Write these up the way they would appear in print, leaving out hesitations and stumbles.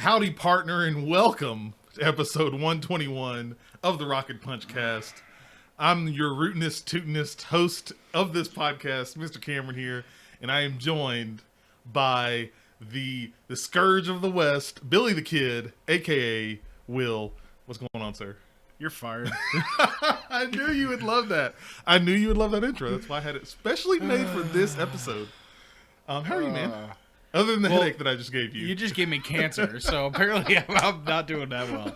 Howdy, partner, and welcome to episode 121 of the Rocket Punch Cast. I'm your rootinest, tootinest host of this podcast, Mr. Cameron here, and I am joined by the Scourge of the West, Billy the Kid, a.k.a. Will. What's going on, sir? You're fired. I knew you would love that. I knew you would love that intro. That's why I had it specially made for this eepisode. How are you, man? Other than the headache that I just gave you. You just gave me cancer, so apparently I'm not doing that well.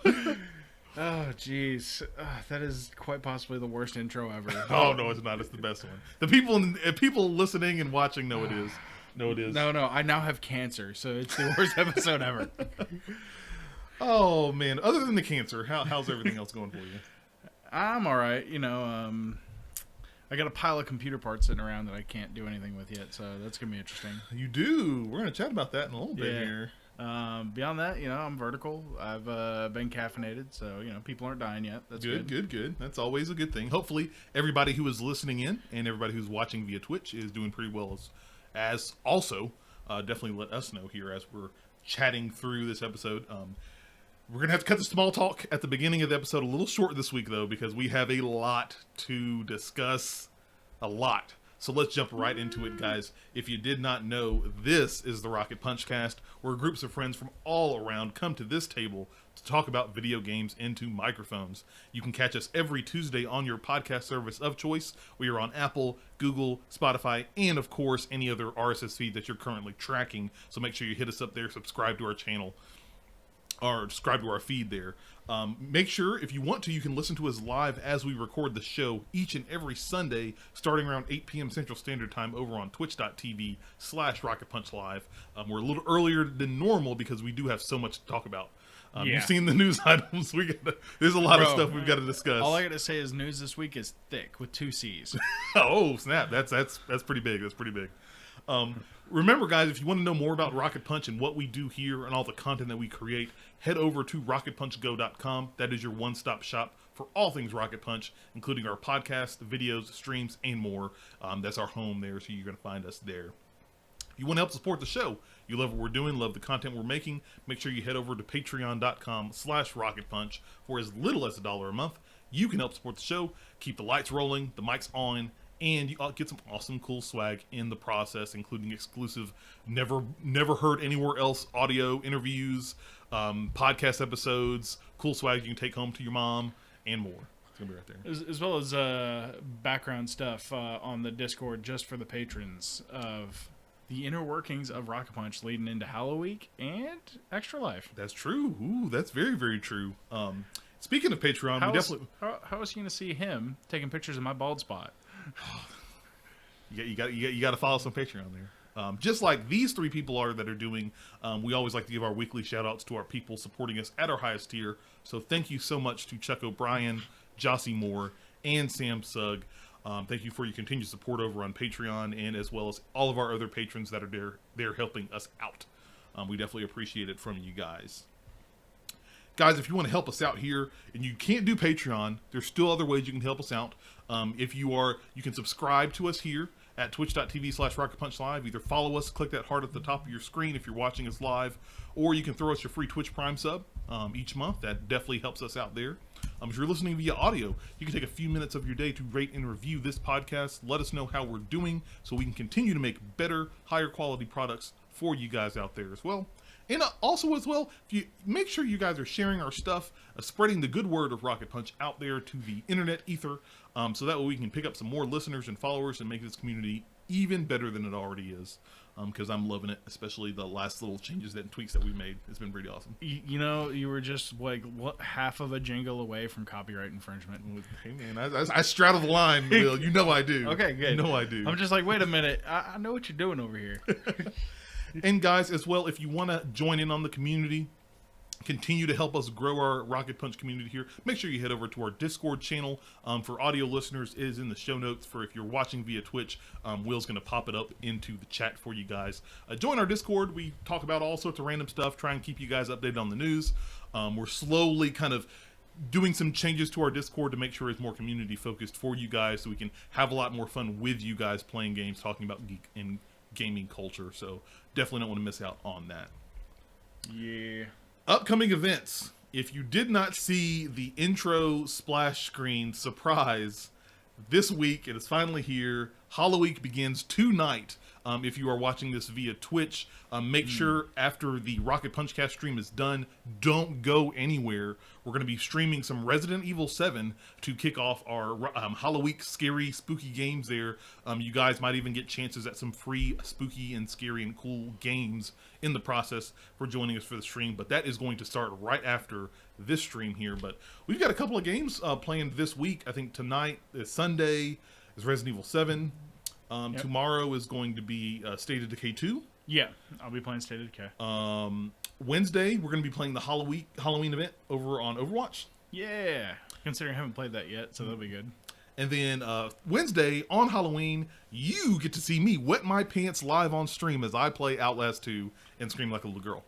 Oh, jeez. That is quite possibly the worst intro ever. Oh, no, it's not. It's the best one. The people listening and watching know it is. No, it is. No, I now have cancer, so it's the worst episode ever. Oh, man. Other than the cancer, how's everything else going for you? I'm all right. I got a pile of computer parts sitting around that I can't do anything with yet, so that's going to be interesting. You do. We're going to chat about that in a little bit here. Beyond that, I'm vertical. I've been caffeinated, so, people aren't dying yet. That's good. That's always a good thing. Hopefully, everybody who is listening in and everybody who's watching via Twitch is doing pretty well as also. Definitely let us know here as we're chatting through this episode. We're going to have to cut the small talk at the beginning of the episode a little short this week, though, because we have a lot to discuss. A lot. So let's jump right into it, guys. If you did not know, this is the Rocket Punch Cast, where groups of friends from all around come to this table to talk about video games into microphones. You can catch us every Tuesday on your podcast service of choice. We are on Apple, Google, Spotify, and, of course, any other RSS feed that you're currently tracking. So make sure you hit us up there, subscribe to our channel, or subscribe to our feed there. Make sure, if you want to, you can listen to us live as we record the show each and every Sunday, starting around 8 p.m. Central Standard Time over on twitch.tv/RocketPunchLive. We're a little earlier than normal because we do have so much to talk about. You've seen the news items. There's a lot of stuff we've got to discuss. All I got to say is news this week is thick with 2 C's. Oh, snap. That's pretty big. That's pretty big. Remember, guys, if you want to know more about Rocket Punch and what we do here and all the content that we create, head over to rocketpunchgo.com. That is your one-stop shop for all things Rocket Punch, including our podcasts, videos, streams, and more. That's our home there, so you're going to find us there. If you want to help support the show, you love what we're doing, love the content we're making, make sure you head over to patreon.com/rocketpunch. For as little as $1 a month, you can help support the show, keep the lights rolling, the mics on, and you get some awesome, cool swag in the process, including exclusive, never heard anywhere else audio interviews, podcast episodes, cool swag you can take home to your mom, and more. It's going to be right there. As well as background stuff on the Discord just for the patrons of the inner workings of Rocket Punch leading into Halloween and Extra Life. That's true. Ooh, that's very, very true. Speaking of Patreon, how is he going to see him taking pictures of my bald spot? You got to follow some Patreon there. Just like these 3 people that are doing, we always like to give our weekly shout-outs to our people supporting us at our highest tier. So thank you so much to Chuck O'Brien, Jossie Moore, and Sam Sugg. Thank you for your continued support over on Patreon, and as well as all of our other patrons that are there helping us out. We definitely appreciate it from you guys. Guys, if you want to help us out here and you can't do Patreon, there's still other ways you can help us out. You can subscribe to us here at twitch.tv/RocketPunchLive. Either follow us, click that heart at the top of your screen if you're watching us live, or you can throw us your free Twitch Prime sub each month. That definitely helps us out there. If you're listening via audio, you can take a few minutes of your day to rate and review this podcast. Let us know how we're doing so we can continue to make better, higher quality products for you guys out there as well. And also as well, if you make sure you guys are sharing our stuff, spreading the good word of Rocket Punch out there to the internet ether, so that way we can pick up some more listeners and followers and make this community even better than it already is. Because I'm loving it, especially the last little changes and tweaks that we made. It's been pretty awesome. You were just like half of a jingle away from copyright infringement. Hey man, I straddle the line, Bill. You know I do. Okay, good. You know I do. I'm just like, wait a minute. I know what you're doing over here. And guys, as well, if you want to join in on the community, continue to help us grow our Rocket Punch community here, make sure you head over to our Discord channel. For audio listeners, it is in the show notes. For if you're watching via Twitch, Will's going to pop it up into the chat for you guys. Join our Discord. We talk about all sorts of random stuff, try and keep you guys updated on the news. We're slowly kind of doing some changes to our Discord to make sure it's more community focused for you guys, so we can have a lot more fun with you guys playing games, talking about geek and gaming culture. So definitely don't want to miss out on that. Yeah. Upcoming events. If you did not see the intro splash screen, surprise, this week it is finally here. Hollow Week begins tonight. If you are watching this via Twitch, make sure after the Rocket Punch Cast stream is done, don't go anywhere. We're going to be streaming some Resident Evil 7 to kick off our Hollow Week scary, spooky games there. You guys might even get chances at some free spooky and scary and cool games in the process for joining us for the stream. But that is going to start right after this stream here. But we've got a couple of games planned this week. I think tonight is Sunday is Resident Evil 7. Yep. Tomorrow is going to be State of Decay 2. Yeah, I'll be playing State of Decay. Wednesday, we're going to be playing the Halloween event over on Overwatch. Yeah, considering I haven't played that yet, so that'll be good. And then Wednesday, on Halloween, you get to see me wet my pants live on stream as I play Outlast 2 and scream like a little girl.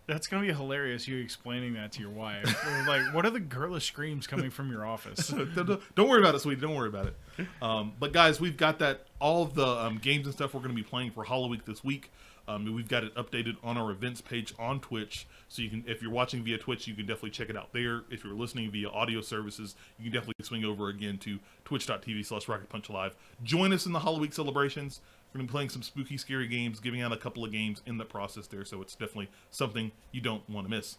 That's going to be hilarious, you explaining that to your wife. Like, what are the girlish screams coming from your office? Don't worry about it, sweetie. Don't worry about it. But guys, we've got all of the games and stuff we're going to be playing for Hollow Week this week. We've got it updated on our events page on Twitch. So you can, if you're watching via Twitch, you can definitely check it out there. If you're listening via audio services, you can definitely swing over again to twitch.tv/RocketPunchLive. Join us in the Hollow Week celebrations. We're going to be playing some spooky, scary games, giving out a couple of games in the process there, so it's definitely something you don't want to miss.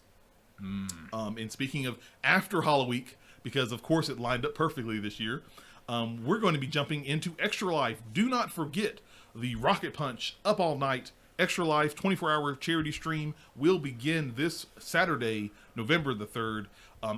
And speaking of after Hollow Week, because of course it lined up perfectly this year, we're going to be jumping into Extra Life. Do not forget the Rocket Punch Up All Night Extra Life 24-hour charity stream will begin this Saturday, November the 3rd,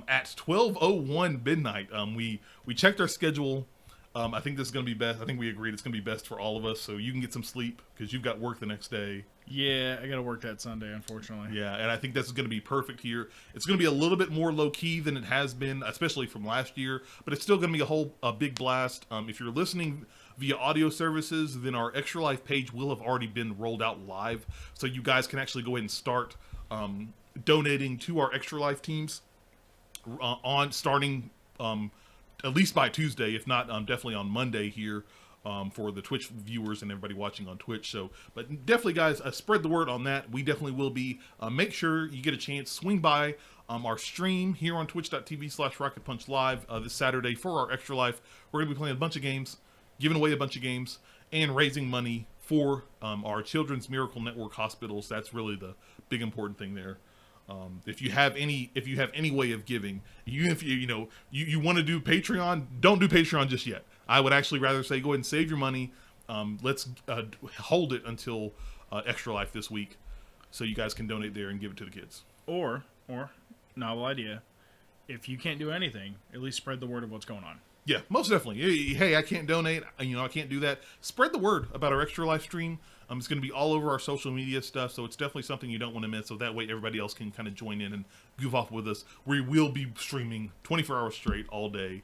at 12:01 midnight. We checked our schedule. I think this is going to be best. I think we agreed it's going to be best for all of us, so you can get some sleep because you've got work the next day. Yeah, I got to work that Sunday, unfortunately. Yeah, and I think this is going to be perfect here. It's going to be a little bit more low-key than it has been, especially from last year, but it's still going to be a big blast. If you're listening via audio services, then our Extra Life page will have already been rolled out live, so you guys can actually go ahead and start donating to our Extra Life teams starting at least by Tuesday, if not definitely on Monday here for the Twitch viewers and everybody watching on Twitch. So, but definitely, guys, spread the word on that. We definitely will be. Make sure you get a chance, swing by our stream here on twitch.tv/RocketPunchLive this Saturday for our Extra Life. We're going to be playing a bunch of games, giving away a bunch of games, and raising money for our Children's Miracle Network hospitals. That's really the big important thing there. If you have any way of giving, even if you want to do Patreon, don't do Patreon just yet. I would actually rather say go ahead and save your money. Let's hold it until Extra Life this week, so you guys can donate there and give it to the kids. Or novel idea, if you can't do anything, at least spread the word of what's going on. Yeah, most definitely. Hey, I can't donate. I can't do that. Spread the word about our Extra Life stream. It's going to be all over our social media stuff, so it's definitely something you don't want to miss. So that way everybody else can kind of join in and goof off with us. We will be streaming 24 hours straight all day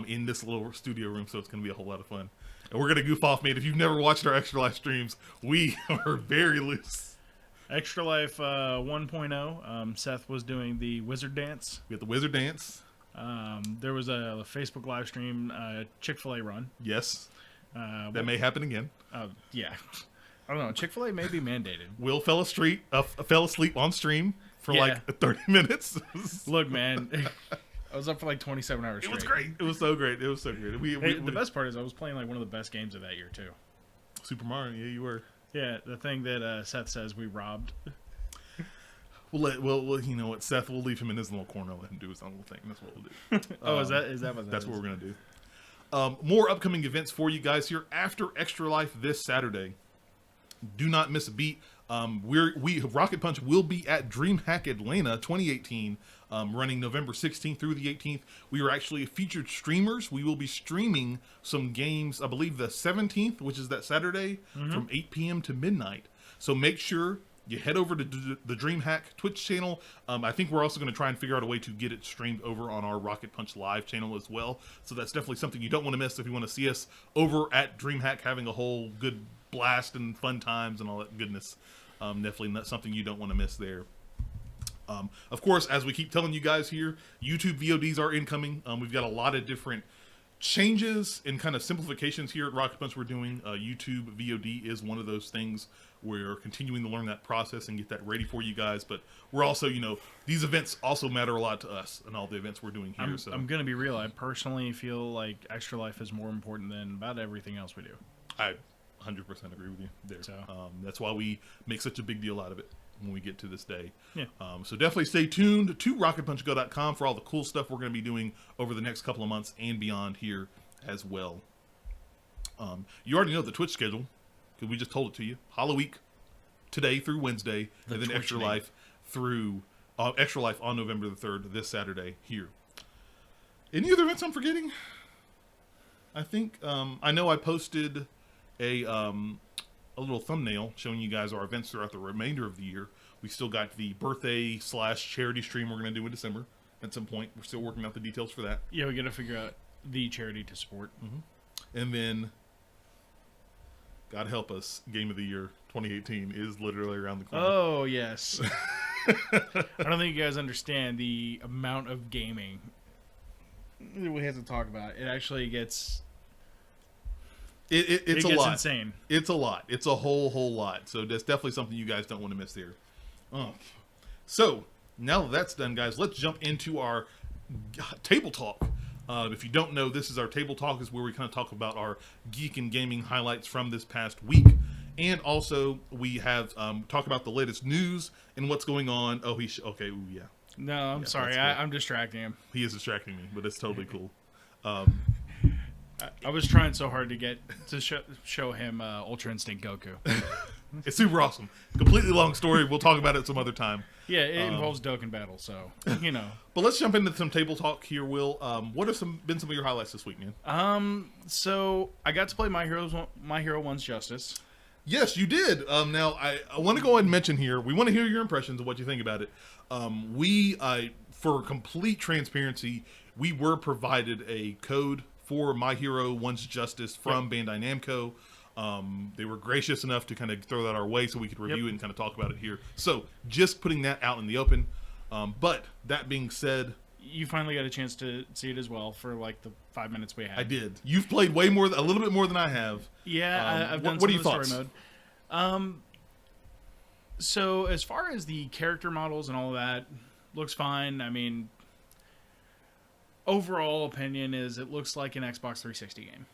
in this little studio room, so it's going to be a whole lot of fun. And we're going to goof off, mate. If you've never watched our Extra Life streams, we are very loose. Extra Life 1.0, Seth was doing the Wizard Dance. We got the Wizard Dance. There was a Facebook live stream, Chick-fil-A run. Yes. That may happen again. Yeah. I don't know. Chick-fil-A may be mandated. Will fell asleep on stream for like 30 minutes. Look, man, I was up for like 27 hours straight. It was great. It was so great. It was so good. The best part is I was playing like one of the best games of that year, too. Super Mario. Yeah, you were. Yeah, the thing that Seth says we robbed. Well, you know what, Seth, we'll leave him in his little corner, let him do his own little thing. That's what we'll do. Is that what that that's is? what we're going to do. More upcoming events for you guys here after Extra Life this Saturday. Do not miss a beat. Rocket Punch will be at DreamHack Atlanta 2018, running November 16th through the 18th. We are actually featured streamers. We will be streaming some games, I believe the 17th, which is that Saturday, from 8 p.m. to midnight. So make sure you head over to the DreamHack Twitch channel. I think we're also going to try and figure out a way to get it streamed over on our Rocket Punch Live channel as well. So that's definitely something you don't want to miss if you want to see us over at DreamHack having a whole good blast and fun times and all that goodness. Definitely not something you don't want to miss there. Of course, as we keep telling you guys here, YouTube VODs are incoming. We've got a lot of different changes and kind of simplifications here at Rocket Punch we're doing. YouTube VOD is one of those things. We're continuing to learn that process and get that ready for you guys. But we're also, these events also matter a lot to us and all the events we're doing here. I'm going to be real. I personally feel like Extra Life is more important than about everything else we do. I 100% agree with you there. So. That's why we make such a big deal out of it when we get to this day. Yeah. So definitely stay tuned to rocketpunchgo.com for all the cool stuff we're going to be doing over the next couple of months and beyond here as well. You already know the Twitch schedule because we just told it to you. Hollow Week today through Wednesday, and then Extra Life through Extra Life on November the 3rd, this Saturday here. Any other events I'm forgetting? I think I know I posted a little thumbnail showing you guys our events throughout the remainder of the year. We still got the birthday / charity stream we're going to do in December at some point. We're still working out the details for that. Yeah, we got to figure out the charity to support. Mm-hmm. And then, God help us, Game of the Year 2018 is literally around the corner. Oh, yes. I don't think you guys understand the amount of gaming we have to talk about. It actually gets... It's a lot. Insane. It's a lot. It's a whole lot. So that's definitely something you guys don't want to miss there. So now that that's done, guys, let's jump into our table talk. If you don't know, this is our table talk, is where we kind of talk about our geek and gaming highlights from this past week. And also we have talk about the latest news and what's going on. Oh, okay. Ooh, yeah. No, I'm sorry. I'm distracting him. He is distracting me, but it's totally cool. I was trying so hard to get to show him Ultra Instinct Goku. It's super awesome. Completely long story. We'll talk about it some other time. Yeah, it involves Dokkan Battle, so, But let's jump into some table talk here, Will. What have been some of your highlights this week, man? So I got to play My Hero One's Justice. Yes, you did. Now, I want to go ahead and mention here, we want to hear your impressions of what you think about it. For complete transparency, we were provided a code for My Hero One's Justice from Bandai Namco. They were gracious enough to kind of throw that our way so we could review it and kind of talk about it here. So, just putting that out in the open. But, that being said... You finally got a chance to see it as well for, like, the 5 minutes we had. I did. You've played a little bit more than I have. Yeah, I've done what some are of your the story thoughts? mode. So, as far as the character models and all of that, looks fine. I mean... Overall opinion is it looks like an Xbox 360 game.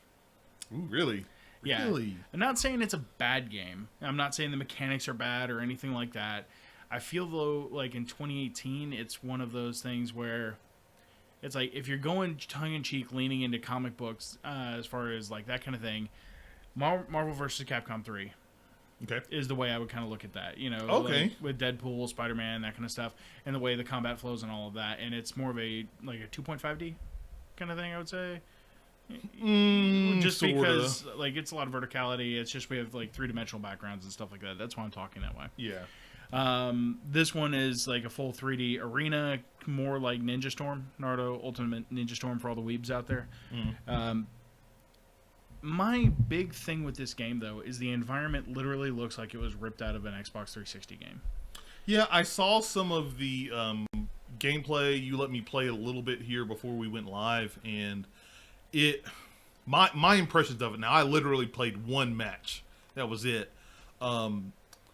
Ooh, really? Yeah. Really? I'm not saying it's a bad game. I'm not saying the mechanics are bad or anything like that. I feel, though, like in 2018, it's one of those things where it's like if you're going tongue-in-cheek, leaning into comic books as far as like that kind of thing, Marvel vs. Capcom 3 is the way I would kind of look at that. Like with Deadpool, Spider-Man, that kind of stuff, and the way the combat flows and all of that. And it's more of a 2.5D kind of thing, I would say. Just sorta. Because like it's a lot of verticality. It's just we have like 3-dimensional backgrounds and stuff like that. That's why I'm talking that way. Yeah. This one is like a full 3D arena, more like Ninja Storm, Naruto Ultimate Ninja Storm for all the weebs out there. My big thing with this game, though, is the environment literally looks like it was ripped out of an Xbox 360 game. Yeah, I saw some of the gameplay. You let me play a little bit here before we went live, and my impressions of it. Now, I literally played one match. That was it.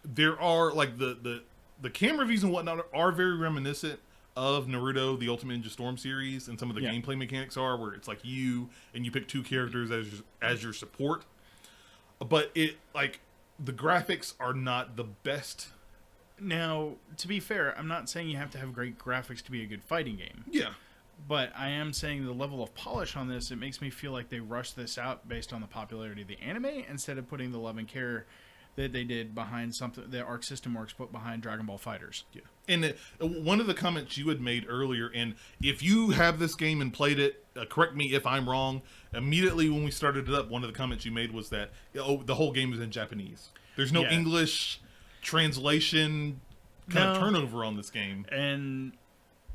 There are like the camera views and whatnot are very reminiscent of Naruto, the Ultimate Ninja Storm series, and some of the gameplay mechanics are where it's like you pick 2 characters as your support. But it the graphics are not the best. Now, to be fair, I'm not saying you have to have great graphics to be a good fighting game. Yeah. But I am saying the level of polish on this, it makes me feel like they rushed this out based on the popularity of the anime instead of putting the love and care that they did behind something the Arc System Works put behind Dragon Ball FighterZ. Yeah. And one of the comments you had made earlier, and if you have this game and played it, correct me if I'm wrong, immediately when we started it up, one of the comments you made was that the whole game is in Japanese. There's no English translation kind of turnover on this game. And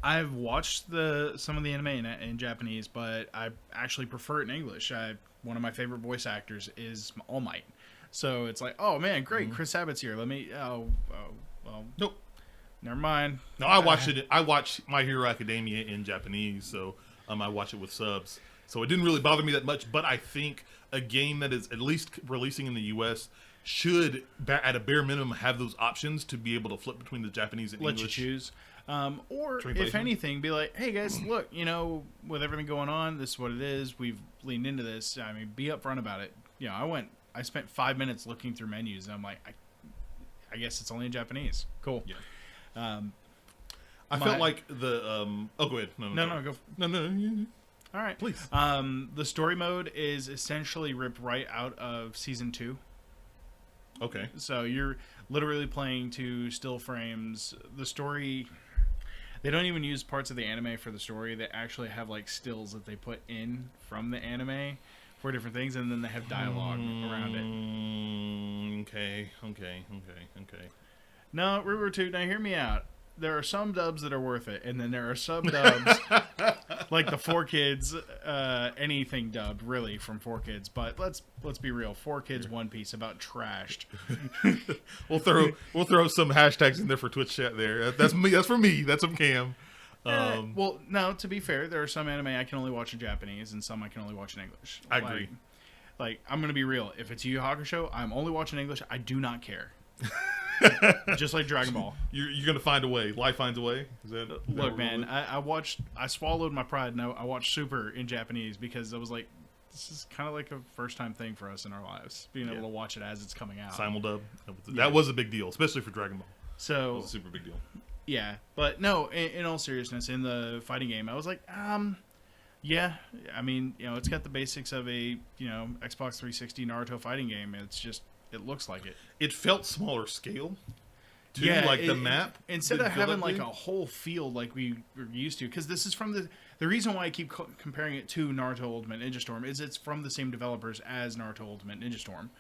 I've watched some of the anime in Japanese, but I actually prefer it in English. One of my favorite voice actors is All Might. So it's like, oh man, great, Chris Abbott's here. Let me. Well, nope. Never mind. No, I watched it. I watched My Hero Academia in Japanese, so I watch it with subs. So it didn't really bother me that much. But I think a game that is at least releasing in the U.S. should, at a bare minimum, have those options to be able to flip between the Japanese and Let English. you choose. Or, if Translation. anything, be like, hey, guys, look, with everything going on, this is what it is. We've leaned into this. I mean, be upfront about it. I spent 5 minutes looking through menus, and I'm like, I guess it's only in Japanese. Cool. Yeah. I felt like the oh, go ahead. No, go. No. All right, Please. The story mode is essentially ripped right out of season 2. Okay. So you're literally playing to still frames. The story, they don't even use parts of the anime for the story. They actually have like stills that they put in from the anime for different things, and then they have dialogue around it. Okay. No, River now hear me out. There are some dubs that are worth it, and then there are some dubs like the 4Kids anything dubbed really from 4Kids. But let's be real, 4Kids One Piece about trashed. we'll throw some hashtags in there for Twitch chat there. That's me. That's for me. That's from Cam. Well, no, to be fair, there are some anime I can only watch in Japanese, and some I can only watch in English. I agree. Like, I'm gonna be real. If it's Yu Yu Hakusho, I'm only watching English. I do not care. Just like Dragon Ball. You're gonna find a way. Life finds a way. Look, man, I swallowed my pride and I watched Super in Japanese because I was like, this is kind of like a first time thing for us in our lives, being able to watch it as it's coming out. Simuldub. That was a big deal, especially for Dragon Ball. So it was a super big deal. Yeah, but no, in all seriousness, in the fighting game, I was like, yeah, I mean, it's got the basics of a Xbox 360 Naruto fighting game. It's just, it looks like it. It felt smaller scale, too. Yeah, like the map. Instead of having like a whole field like we were used to, because this is from the reason why I keep comparing it to Naruto Ultimate Ninja Storm is it's from the same developers as Naruto Ultimate Ninja Storm,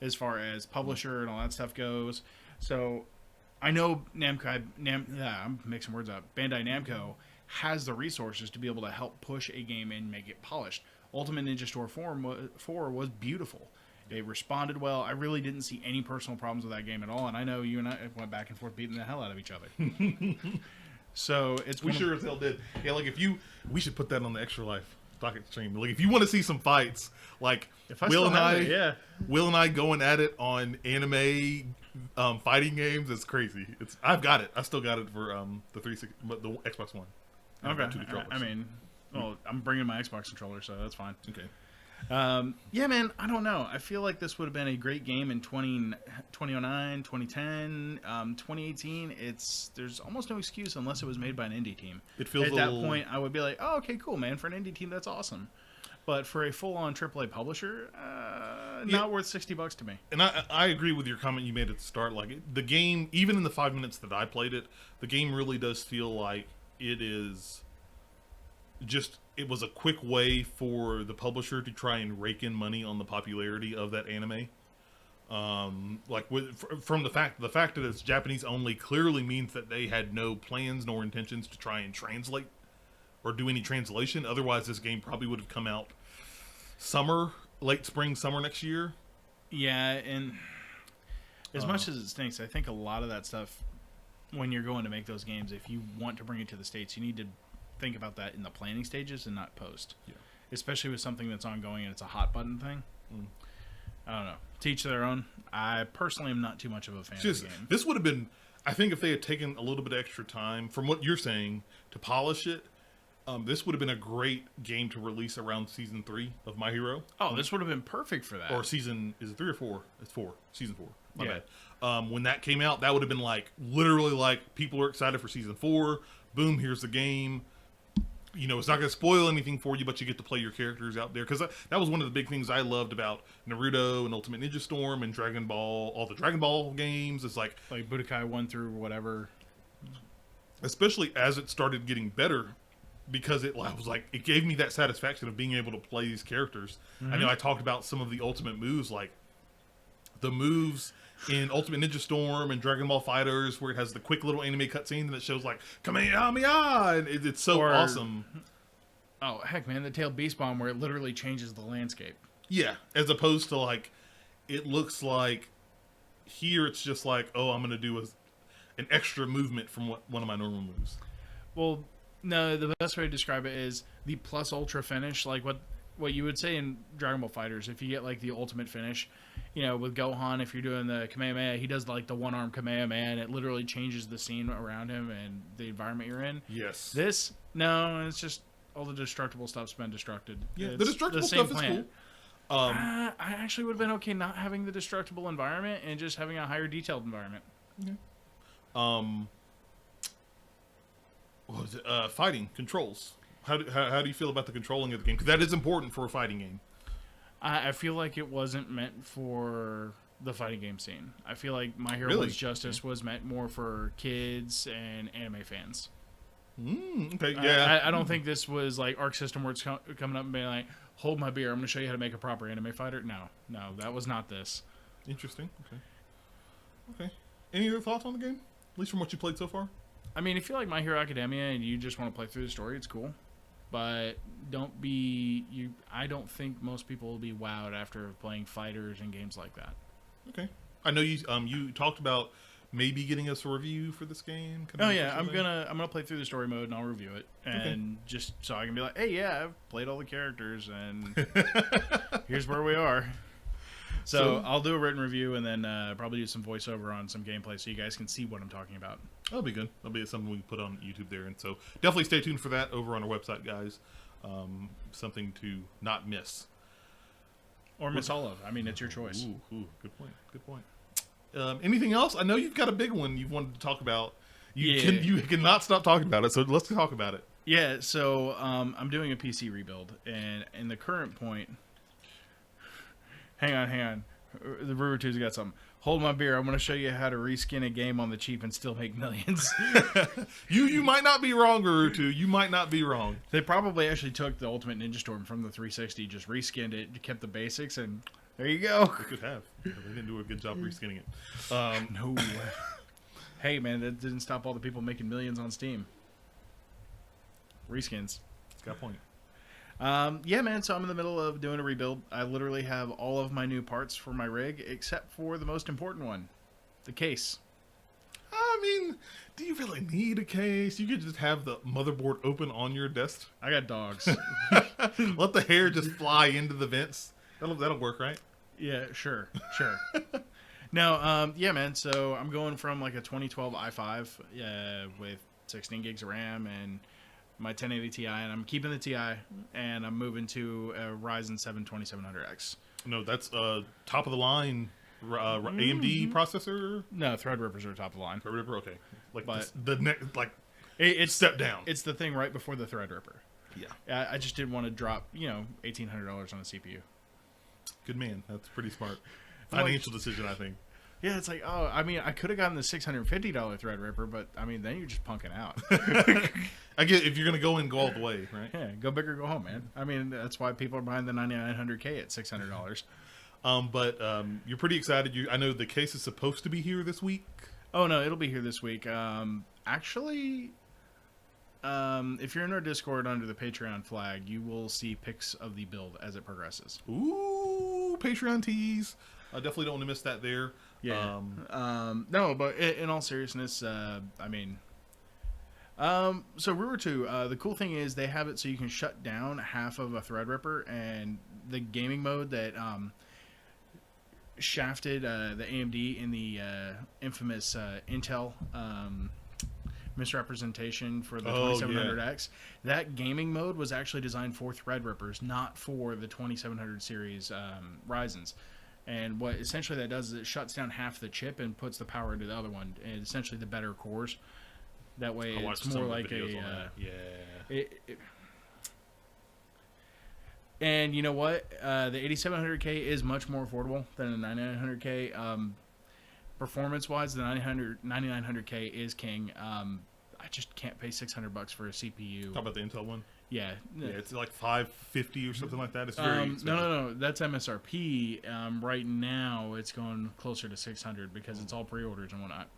as far as publisher and all that stuff goes. So I know I'm mixing words up. Bandai Namco has the resources to be able to help push a game and make it polished. Ultimate Ninja Storm 4 was beautiful. They responded well. I really didn't see any personal problems with that game at all. And I know you and I went back and forth beating the hell out of each other. So we sure as hell did. Yeah, like we should put that on the Extra Life docket stream. Like if you want to see some fights, like Will and I going at it on anime fighting games, it's crazy. I've got it. I still got it for the 360, but the Xbox One. Okay. I mean, well, I'm bringing my Xbox controller, so that's fine. Okay. Yeah, man, I don't know. I feel like this would have been a great game in 2009, 2010, 2018. There's almost no excuse unless it was made by an indie team. It feels at that point, I would be like, oh, okay, cool, man. For an indie team, that's awesome. But for a full-on AAA publisher, not worth $60 to me. And I agree with your comment you made at the start. Like the game, even in the 5 minutes that I played it, the game really does feel like it is just. It was a quick way for the publisher to try and rake in money on the popularity of that anime. From the fact that it's Japanese only clearly means that they had no plans nor intentions to try and translate or do any translation. Otherwise, this game probably would have come out late spring, summer next year. Yeah, and as much as it stinks, I think a lot of that stuff, when you're going to make those games, if you want to bring it to the States, you need to think about that in the planning stages and not post. Yeah. Especially with something that's ongoing and it's a hot button thing. I don't know. Teach their own. I personally am not too much of a fan of the game. This would have been, I think if they had taken a little bit extra time, from what you're saying, to polish it, this would have been a great game to release around season 3 of My Hero. Oh, this would have been perfect for that. Or season, is it 3 or 4? It's 4. Season 4. My bad. When that came out, that would have been like, literally like, people are excited for season 4. Boom, here's the game. It's not going to spoil anything for you, but you get to play your characters out there. Because that was one of the big things I loved about Naruto and Ultimate Ninja Storm and Dragon Ball, all the Dragon Ball games. It's like Budokai 1 through whatever. Especially as it started getting better, because it gave me that satisfaction of being able to play these characters. Mm-hmm. I know I talked about some of the ultimate moves, like the moves in Ultimate Ninja Storm and Dragon Ball FighterZ, where it has the quick little anime cutscene and it shows like Kamehameha, and it's so awesome. Oh heck, man, the Tailed Beast Bomb, where it literally changes the landscape. Yeah, as opposed to like, it looks like here it's just like, oh, I'm gonna do an extra movement from one of my normal moves. Well, no, the best way to describe it is the plus ultra finish. Like what you would say in Dragon Ball Fighters. If you get like the ultimate finish, with Gohan, if you're doing the Kamehameha, he does like the one arm Kamehameha, and it literally changes the scene around him and the environment you're in. Yes. This, no, it's just all the destructible stuff's been destructed. Yeah, it's the destructible stuff is cool. I actually would have been okay not having the destructible environment and just having a higher detailed environment. Okay. What was it? Fighting controls. How do you feel about the controlling of the game? Because that is important for a fighting game. I feel like it wasn't meant for the fighting game scene. I feel like My Hero Really? Was Justice was meant more for kids and anime fans. Okay, yeah. I don't think this was like Arc System where it's coming up and being like, hold my beer, I'm going to show you how to make a proper anime fighter. No, that was not this. Interesting. Okay. Any other thoughts on the game? At least from what you played so far? I mean, if you like My Hero Academia and you just want to play through the story, it's cool. But I don't think most people will be wowed after playing fighters and games like that. Okay. I know you talked about maybe getting us a review for this game. Oh yeah, I'm gonna play through the story mode and I'll review it, and just so I can be like, hey, yeah, I've played all the characters and here's where we are. So I'll do a written review and then probably do some voiceover on some gameplay so you guys can see what I'm talking about. That'll be good. That'll be something we can put on YouTube there, and so definitely stay tuned for that over on our website, guys. Something to not miss. Or miss all of. I mean, it's your choice. Ooh, good point. Anything else? I know you've got a big one you've wanted to talk about. You cannot stop talking about it, so let's talk about it. Yeah, so I'm doing a PC rebuild, and in the current point... Hang on. The Brewer 2's got something. Hold my beer. I'm going to show you how to reskin a game on the cheap and still make millions. You might not be wrong, Brewer 2. You might not be wrong. They probably actually took the Ultimate Ninja Storm from the 360, just reskinned it, kept the basics, and there you go. They could have. They didn't do a good job reskinning it. No. Hey, man, that didn't stop all the people making millions on Steam. Reskins. It's got a point. Yeah, man, so I'm in the middle of doing a rebuild. I literally have all of my new parts for my rig, except for the most important one, the case. I mean, do you really need a case? You could just have the motherboard open on your desk. I got dogs. Let the hair just fly into the vents. That'll work, right? Yeah, sure. No, yeah, man, so I'm going from like a 2012 i5 with 16 gigs of RAM and my 1080 Ti, and I'm keeping the Ti, and I'm moving to a Ryzen 7 2700X. No, that's top of the line AMD processor. No, Threadrippers are top of the line. Threadripper, okay. But the next, it's step down. It's the thing right before the Threadripper. Yeah. I just didn't want to drop, $1,800 on a CPU. Good man. That's pretty smart. Financial decision, I think. Yeah, it's like, I could have gotten the $650 Threadripper, but then you're just punking out. I get if you're gonna go all the way, right? Yeah, go big or go home, man. That's why people are buying the 9900K at $600. But you're pretty excited. I know the case is supposed to be here this week. Oh no, it'll be here this week. Actually, if you're in our Discord under the Patreon flag, you will see pics of the build as it progresses. Ooh, Patreon tease. I definitely don't want to miss that there. Yeah. No, but in all seriousness, so Brewer 2, the cool thing is they have it so you can shut down half of a Threadripper, and the gaming mode that shafted the AMD in the infamous Intel misrepresentation for the 2700X. That gaming mode was actually designed for Threadrippers, not for the 2700 series Ryzens. And what essentially that does is it shuts down half the chip and puts the power into the other one, and essentially the better cores. That way it's more like and you know what? The 8700K is much more affordable than the 9900K. Performance-wise, the 9900K is king. I just can't pay $600 for a CPU. Talk about the Intel one. Yeah, it's like $550 or something like that. It's very expensive. No, that's MSRP. Right now, it's going closer to $600 because it's all pre-orders and whatnot.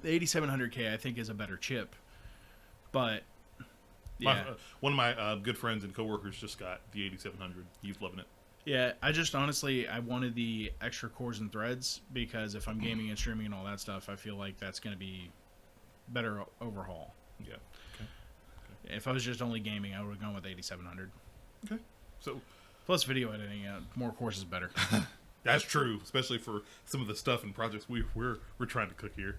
The 8700K, I think, is a better chip, but yeah. One of my good friends and coworkers just got the 8700. He's loving it. Yeah, I wanted the extra cores and threads because if I'm gaming and streaming and all that stuff, I feel like that's going to be better overhaul. Yeah. If I was just only gaming, I would have gone with 8700. Okay. So plus video editing, more course is better. that's true, especially for some of the stuff and projects we're trying to cook here.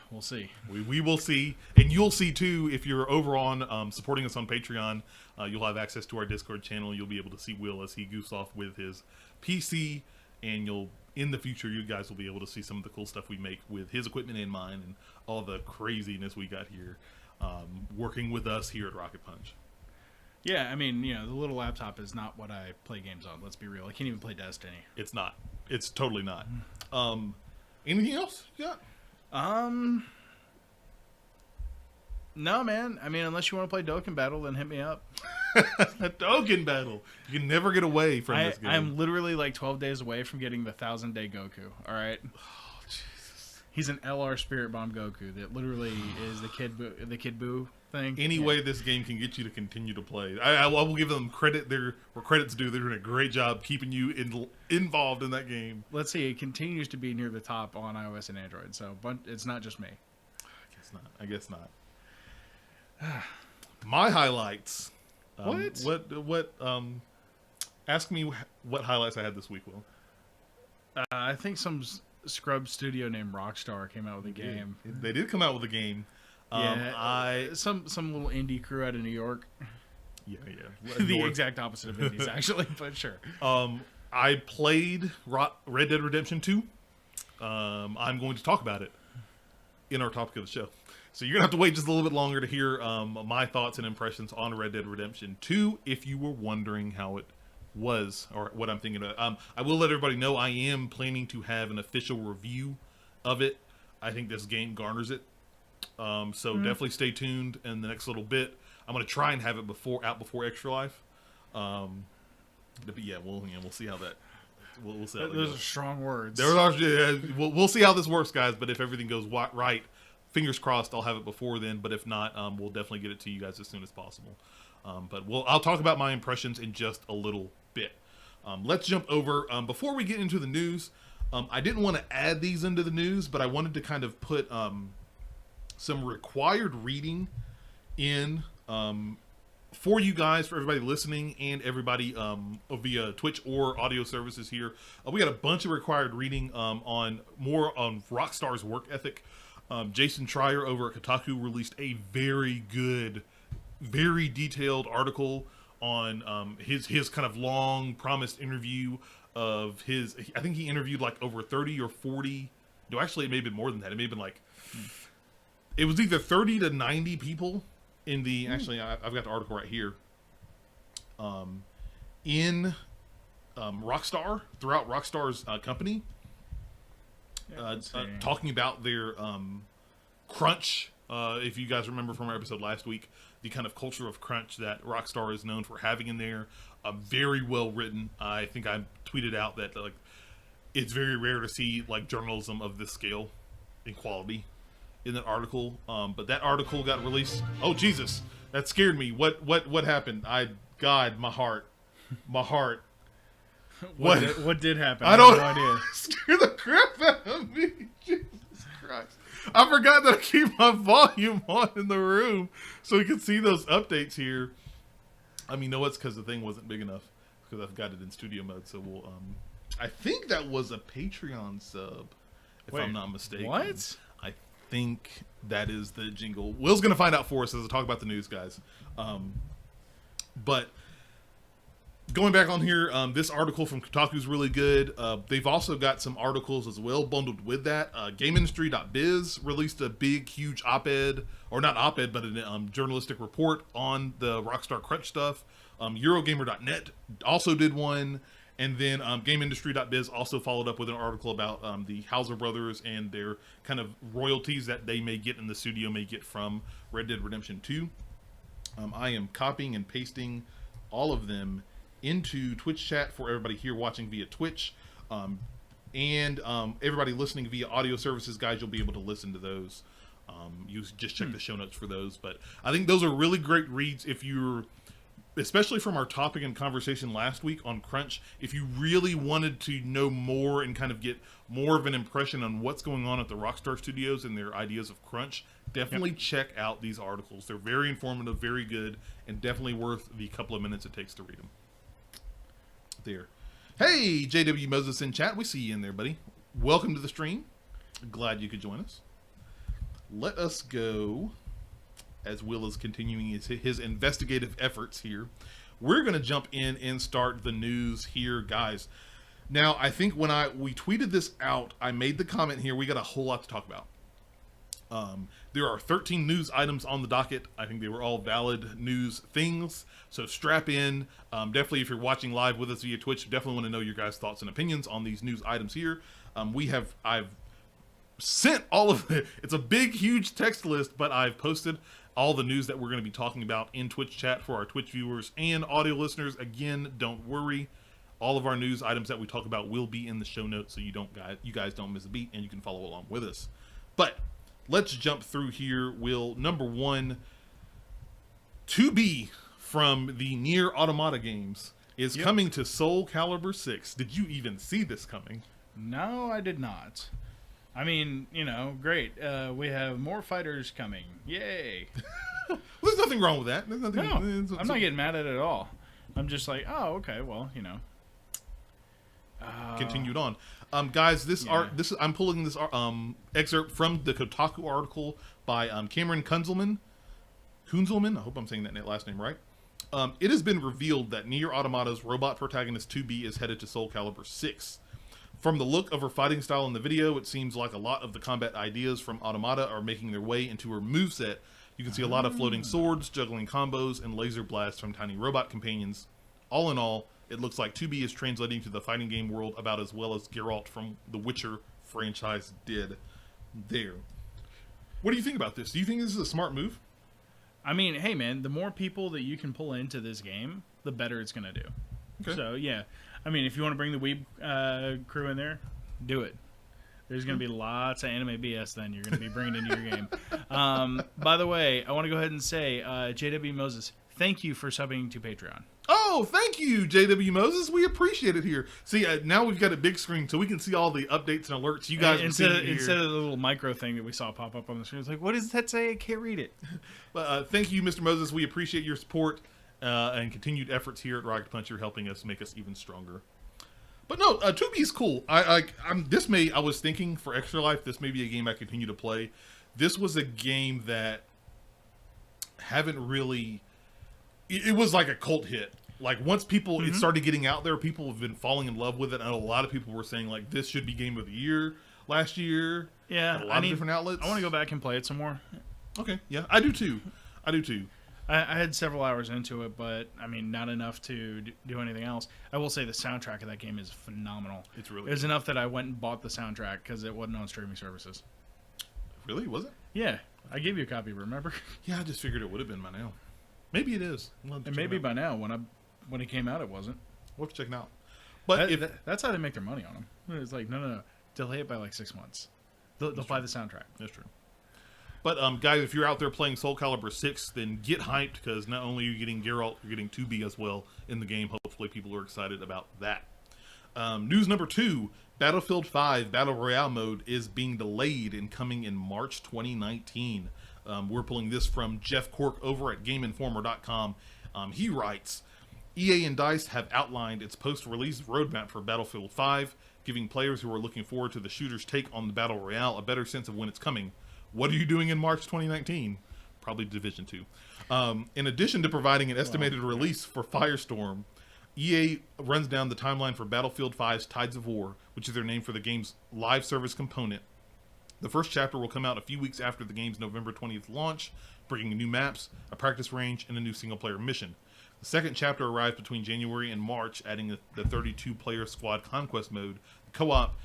We'll see. We will see, and you'll see too if you're over on supporting us on Patreon. You'll have access to our Discord channel. You'll be able to see Will as he goofs off with his PC, and in the future you guys will be able to see some of the cool stuff we make with his equipment and mine, and all the craziness we got here working with us here at Rocket Punch. Yeah, I mean, the little laptop is not what I play games on. Let's be real. I can't even play Destiny. It's not. It's totally not. Anything else you got? No, man. I mean, unless you want to play Dokkan Battle, then hit me up. Dokkan Battle. You can never get away from this game. I'm literally like 12 days away from getting the 1,000-day Goku. All right. Oh, Jesus. He's an LR Spirit Bomb Goku that literally is the Kid Buu thing. Any way this game can get you to continue to play, I will give them credit there where credit's due. They're doing a great job keeping you involved in that game. Let's see. It continues to be near the top on iOS and Android, so but it's not just me. I guess not. My highlights. What? Ask me what highlights I had this week, Will. I think some scrub studio named Rockstar came out with a game. They did come out with a game. Some little indie crew out of New York. Yeah. The exact opposite of indies, actually, but sure. I played Red Dead Redemption 2. I'm going to talk about it in our topic of the show. So you're going to have to wait just a little bit longer to hear my thoughts and impressions on Red Dead Redemption 2 if you were wondering how it was or what I'm thinking about. I will let everybody know I am planning to have an official review of it. I think this game garners it. So definitely stay tuned in the next little bit. I'm going to try and have it out before Extra Life. But yeah, we'll see how that. We'll see. How that Those goes. are strong words. We'll see how this works, guys. But if everything goes right, fingers crossed, I'll have it before then. But if not, we'll definitely get it to you guys as soon as possible. But I'll talk about my impressions in just a little bit. Let's jump over before we get into the news. I didn't want to add these into the news, but I wanted to kind of put some required reading in for you guys, for everybody listening, and everybody via Twitch or audio services here. We got a bunch of required reading on Rockstar's work ethic. Jason Schreier over at Kotaku released a very good, very detailed article on his kind of long promised interview of his. I think he interviewed like over 30 or 40. No, actually, it may have been more than that. It may have been like. It was either 30 to 90 people in the. Actually, I've got the article right here. In Rockstar, throughout Rockstar's company, talking about their crunch. If you guys remember from our episode last week, the kind of culture of crunch that Rockstar is known for having in there, very well written. I think I tweeted out that like it's very rare to see like journalism of this scale and quality in that article. But that article got released. Oh Jesus, that scared me. What happened? God, my heart. What did happen? I don't have no idea. Scare the crap out of me. Jesus Christ. I forgot that I keep my volume on in the room so we can see those updates here. I mean, no, it's because the thing wasn't big enough because I've got it in studio mode. So we'll, I think that was a Patreon sub, if I'm not mistaken. What? I think that is the jingle. Will's going to find out for us as I talk about the news, guys. But going back on here, this article from Kotaku is really good. They've also got some articles as well bundled with that. GameIndustry.biz released a big, huge op-ed, or not op-ed, but a journalistic report on the Rockstar Crunch stuff. Eurogamer.net also did one. And then GameIndustry.biz also followed up with an article about the Hauser brothers and their kind of royalties that they may get in the studio may get from Red Dead Redemption 2. I am copying and pasting all of them into Twitch chat for everybody here watching via Twitch, and everybody listening via audio services, guys. You'll be able to listen to those. You just check the show notes for those. But I think those are really great reads if you're especially from our topic and conversation last week on Crunch, if you really wanted to know more and kind of get more of an impression on what's going on at the Rockstar Studios and their ideas of Crunch, definitely check out these articles. They're very informative, very good, and definitely worth the couple of minutes it takes to read them. There. Hey, JW Moses in chat. We see you in there, buddy. Welcome to the stream. Glad you could join us. Let us go, as Will is continuing his investigative efforts here. We're going to jump in and start the news here, guys. Now, I think when we tweeted this out, I made the comment here, we got a whole lot to talk about. There are 13 news items on the docket. I think they were all valid news things, so strap in. Definitely, if you're watching live with us via Twitch, definitely want to know your guys' thoughts and opinions on these news items here. I've sent all of it. It's a big, huge text list, but I've posted all the news that we're going to be talking about in Twitch chat for our Twitch viewers and audio listeners. Again, don't worry. All of our news items that we talk about will be in the show notes, so you guys don't miss a beat and you can follow along with us. But let's jump through here. Will, number one, 2B from the Nier Automata games is coming to Soul Calibur 6. Did you even see this coming? No, I did not. I mean, great. We have more fighters coming. Yay. There's nothing wrong with that. No, I'm not getting mad at it at all. I'm just like, oh, okay, well, Continued on. Guys, I'm pulling this excerpt from the Kotaku article by Cameron Kunzelman. I hope I'm saying that last name right. It has been revealed that Nier Automata's robot protagonist 2B is headed to Soul Calibur 6. From the look of her fighting style in the video, it seems like a lot of the combat ideas from Automata are making their way into her moveset. You can see a lot of floating swords, juggling combos, and laser blasts from tiny robot companions. All in all, it looks like 2B is translating to the fighting game world about as well as Geralt from the Witcher franchise did there. What do you think about this? Do you think this is a smart move? I mean, hey, man, the more people that you can pull into this game, the better it's going to do. Okay. So, yeah. I mean, if you want to bring the Weeb crew in there, do it. There's going to be lots of anime BS then you're going to be bringing into your game. By the way, I want to go ahead and say, JW Moses, thank you for subbing to Patreon. Oh, thank you, JW Moses. We appreciate it here. See, now we've got a big screen so we can see all the updates and alerts you guys instead of the little micro thing that we saw pop up on the screen. It's like, what does that say? I can't read it. But thank you, Mr. Moses. We appreciate your support and continued efforts here at Rocket Punch. You're helping us make us even stronger. But no, 2B is cool. I was thinking for Extra Life, this may be a game I continue to play. This was a game that haven't really... It was like a cult hit. Like, once it started getting out there, people have been falling in love with it. I know a lot of people were saying, like, this should be Game of the Year last year. Yeah. A lot of different outlets. I want to go back and play it some more. Okay, yeah. I do too. I had several hours into it, but, I mean, not enough to do anything else. I will say the soundtrack of that game is phenomenal. It's really It was enough that I went and bought the soundtrack because it wasn't on streaming services. Really? Was it? Yeah. I gave you a copy, remember? Yeah, I just figured it would have been by now. Maybe it is. And maybe by now, when it came out, it wasn't. We'll have to check it out. But that's how they make their money on them. It's like, no. Delay it by like 6 months. They'll buy the soundtrack. That's true. But, guys, if you're out there playing Soul Calibur 6, then get hyped, because not only are you getting Geralt, you're getting 2B as well in the game. Hopefully people are excited about that. News number 2, Battlefield 5 Battle Royale mode is being delayed and coming in March 2019. We're pulling this from Jeff Cork over at GameInformer.com. He writes, EA and DICE have outlined its post-release roadmap for Battlefield 5, giving players who are looking forward to the shooter's take on the Battle Royale a better sense of when it's coming. What are you doing in March 2019? Probably Division 2. In addition to providing an estimated release for Firestorm, EA runs down the timeline for Battlefield 5's Tides of War, which is their name for the game's live service component. The first chapter will come out a few weeks after the game's November 20th launch, bringing new maps, a practice range, and a new single-player mission. The second chapter arrives between January and March, adding the 32-player squad conquest mode, the co-op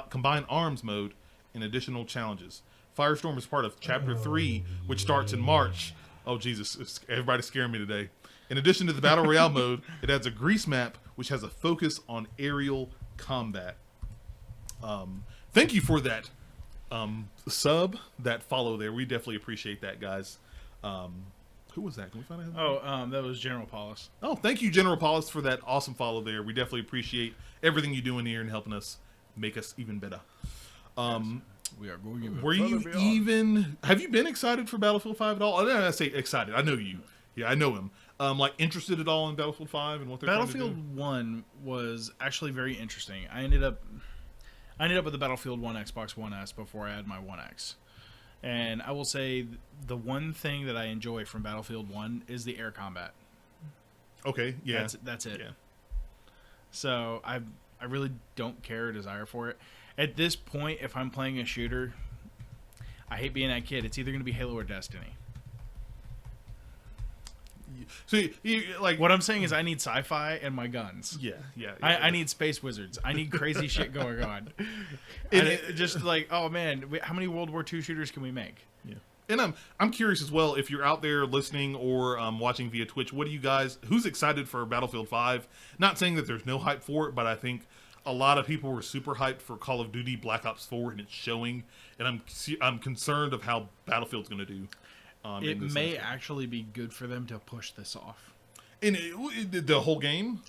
combined arms mode, and additional challenges. Firestorm is part of Chapter 3, which starts in March. Oh, Jesus. Everybody's scaring me today. In addition to the Battle Royale mode, it adds a Grease map, which has a focus on aerial combat. Thank you for that that follow there. We definitely appreciate that, guys. Who was that? Can we find out? That was General Paulus. Oh, thank you, General Paulus, for that awesome follow there. We definitely appreciate everything you do in here and helping us make us even better. We are going even Were you even? Have you been excited for Battlefield 5 at all? I don't say excited. I know you. Yeah, I know him. Like interested at all in Battlefield 5 and what they're Battlefield trying to do? 1 was actually very interesting. I ended up with the Battlefield 1 Xbox One S before I had my One X. And I will say the one thing that I enjoy from Battlefield 1 is the air combat. Okay, yeah. That's it. Yeah. So I really don't care or desire for it. At this point, if I'm playing a shooter, I hate being that kid. It's either going to be Halo or Destiny. So you like What I'm saying is I need sci-fi and my guns. Yeah, yeah. I need space wizards. I need crazy shit going on. Just like, oh man, how many World War II shooters can we make? Yeah. And I'm curious as well, if you're out there listening or watching via Twitch, what do you guys, who's excited for Battlefield 5? Not saying that there's no hype for it, but I think a lot of people were super hyped for Call of Duty Black Ops 4, and it's showing. And I'm concerned of how Battlefield's going to do. It may actually be good for them to push this off. And the whole game?